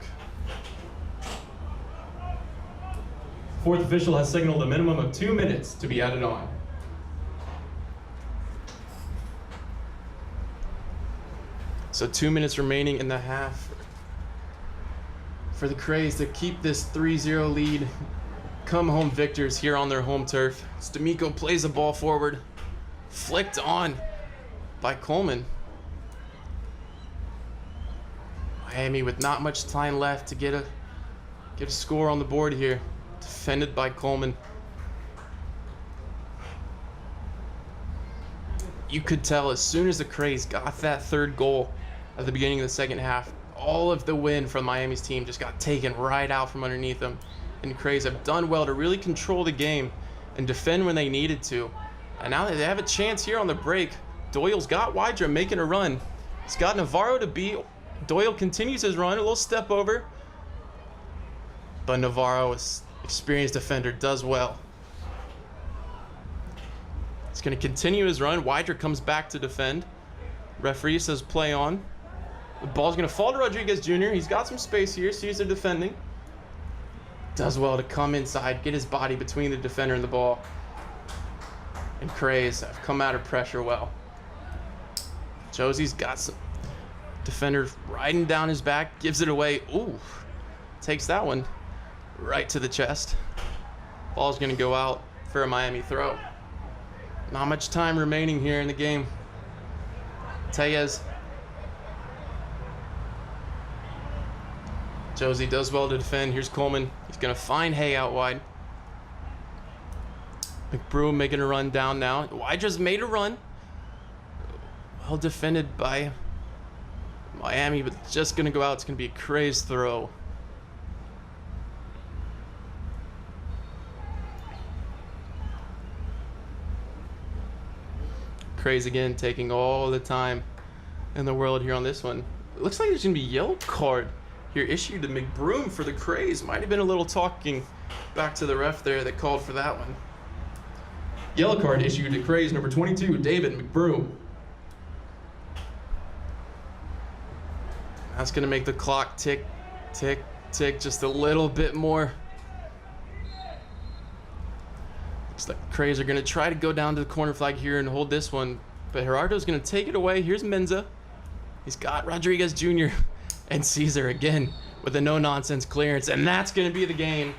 Fourth official has signaled a minimum of 2 minutes to be added on. So 2 minutes remaining in the half for the Kraze to keep this 3-0 lead. Come home victors here on their home turf. D'Amico plays the ball forward. Flicked on by Coleman. Miami with not much time left to get a score on the board here. Defended by Coleman. You could tell as soon as the Kraze got that third goal at the beginning of the second half, all of the wind from Miami's team just got taken right out from underneath them. And the Kraze have done well to really control the game and defend when they needed to. And now that they have a chance here on the break, Doyle's got Wydra making a run. He's got Navarro to beat. Doyle continues his run, a little step over. But Navarro, is experienced defender, does well. He's going to continue his run. Wydra comes back to defend. Referee says play on. The ball's going to fall to Rodriguez Jr. He's got some space here. Caesar defending. Does well to come inside, get his body between the defender and the ball. And Kraze have come out of pressure well. Josie's got some defenders riding down his back, gives it away. Ooh, takes that one right to the chest. Ball's going to go out for a Miami throw. Not much time remaining here in the game. Tellez. Josie does well to defend. Here's Coleman. He's going to find Hay out wide. McBrew making a run down now. Wydra's made a run. Well defended by Miami, but just going to go out. It's going to be a Kraze throw. Kraze again taking all the time in the world here on this one. It looks like there's going to be a yellow card here issued to McBroom for the Kraze. Might have been a little talking back to the ref there that called for that one. Yellow card issued to Kraze number 22, David McBroom. That's going to make the clock tick, tick, tick just a little bit more. Looks like Kraze are going to try to go down to the corner flag here and hold this one. But Gerardo's going to take it away. Here's Menza. He's got Rodriguez Jr. and Caesar again with a no-nonsense clearance. And that's going to be the game.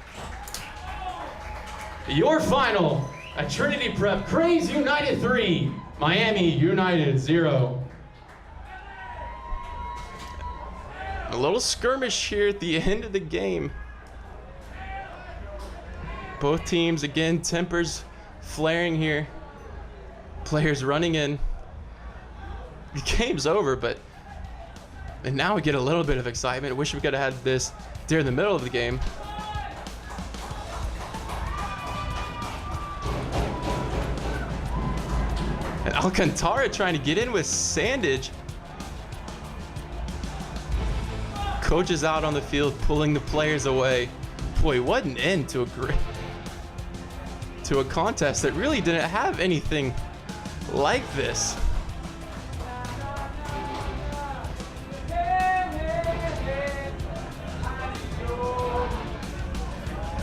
Your final at Trinity Prep, Kraze United 3, Miami United 0. A little skirmish here at the end of the game. Both teams, again, tempers flaring here. Players running in. The game's over, and now we get a little bit of excitement. I wish we could have had this during the middle of the game. And Alcantara trying to get in with Sandage. Coach is out on the field, pulling the players away. Boy, what an end to a contest that really didn't have anything like this.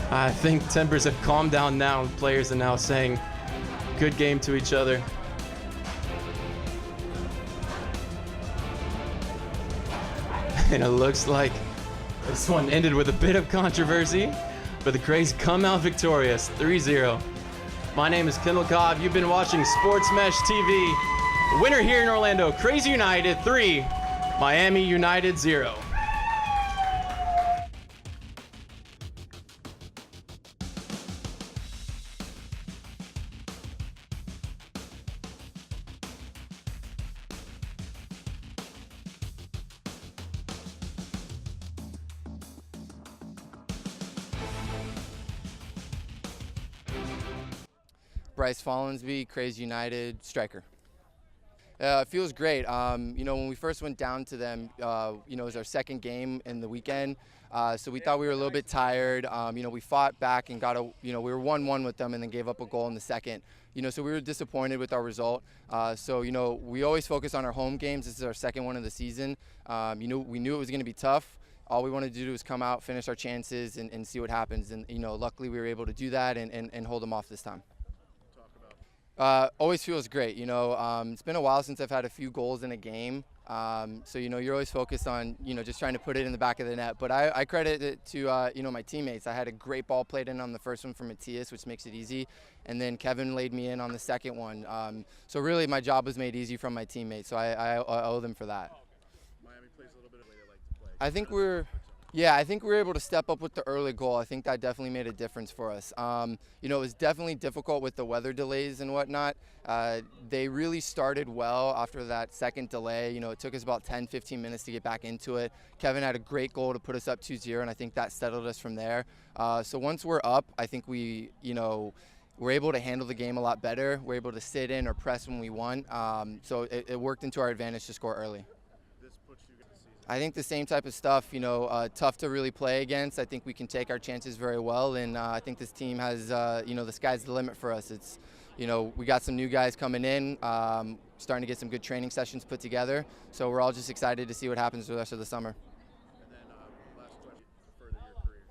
I think tempers have calmed down now. Players are now saying good game to each other. And it looks like this one ended with a bit of controversy, but the Kraze come out victorious, 3-0. My name is Kendall Cobb. You've been watching Sports Mesh TV. Winner here in Orlando, Kraze United 3, Miami United 0. Bryce Follensby, Kraze United striker. It feels great. When we first went down to them, it was our second game in the weekend, so we thought we were a little bit tired. We fought back and we were 1-1 with them and then gave up a goal in the second. So we were disappointed with our result. We always focus on our home games. This is our second one of the season. We knew it was going to be tough. All we wanted to do was come out, finish our chances, and see what happens. And luckily we were able to do that and hold them off this time. Always feels great. It's been a while since I've had a few goals in a game. You're always focused on, just trying to put it in the back of the net. But I credit it to, my teammates. I had a great ball played in on the first one from Matthias, which makes it easy. And then Kevin laid me in on the second one. So really my job was made easy from my teammates. So I owe them for that. Miami plays a little bit of the way they like to play. I think we were able to step up with the early goal. I think that definitely made a difference for us. It was definitely difficult with the weather delays and whatnot. They really started well after that second delay. It took us about 10-15 minutes to get back into it. Kevin had a great goal to put us up 2-0, and I think that settled us from there. So once we're up, I think we're able to handle the game a lot better. We're able to sit in or press when we want. So it worked into our advantage to score early. I think the same type of stuff, tough to really play against. I think we can take our chances very well, and I think this team has, the sky's the limit for us. It's, we got some new guys coming in, starting to get some good training sessions put together, so we're all just excited to see what happens the rest of the summer. And then last question to further your career.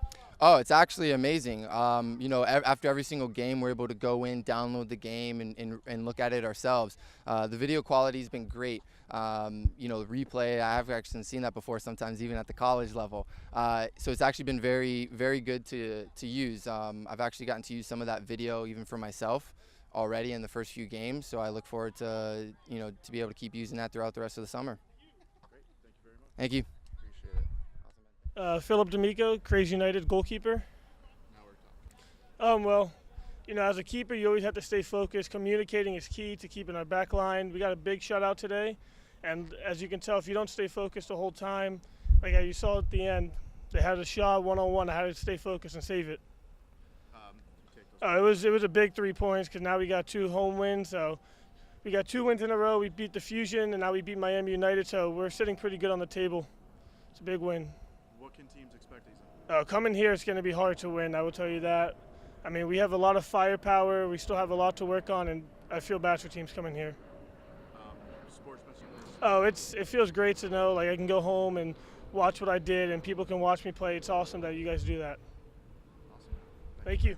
Oh, it's actually amazing. After every single game, we're able to go in, download the game, and look at it ourselves. The video quality's been great. The replay, I have actually seen that before sometimes, even at the college level. So it's actually been very, very good to use. I've actually gotten to use some of that video even for myself already in the first few games. So I look forward to, to be able to keep using that throughout the rest of the summer. Great. Thank you very much. Thank you. Appreciate it. Awesome, man. Philip D'Amico, Kraze United goalkeeper. Now we're talking. As a keeper, you always have to stay focused. Communicating is key to keeping our back line. We got a big shutout today, and as you can tell, if you don't stay focused the whole time, like you saw at the end, they had a shot one-on-one. I had to stay focused and save it. You take those It was a big 3 points because now we got 2 home wins, so We got 2 wins in a row. We beat the Fusion, and now we beat Miami United, so we're sitting pretty good on the table. It's a big win. What can teams expect these? Coming here, it's going to be hard to win, I will tell you that. I mean, we have a lot of firepower. We still have a lot to work on, and I feel bad for teams coming here. Sportsmanship. It feels great to know like I can go home and watch what I did, and people can watch me play. It's awesome that you guys do that. Awesome. Thank you.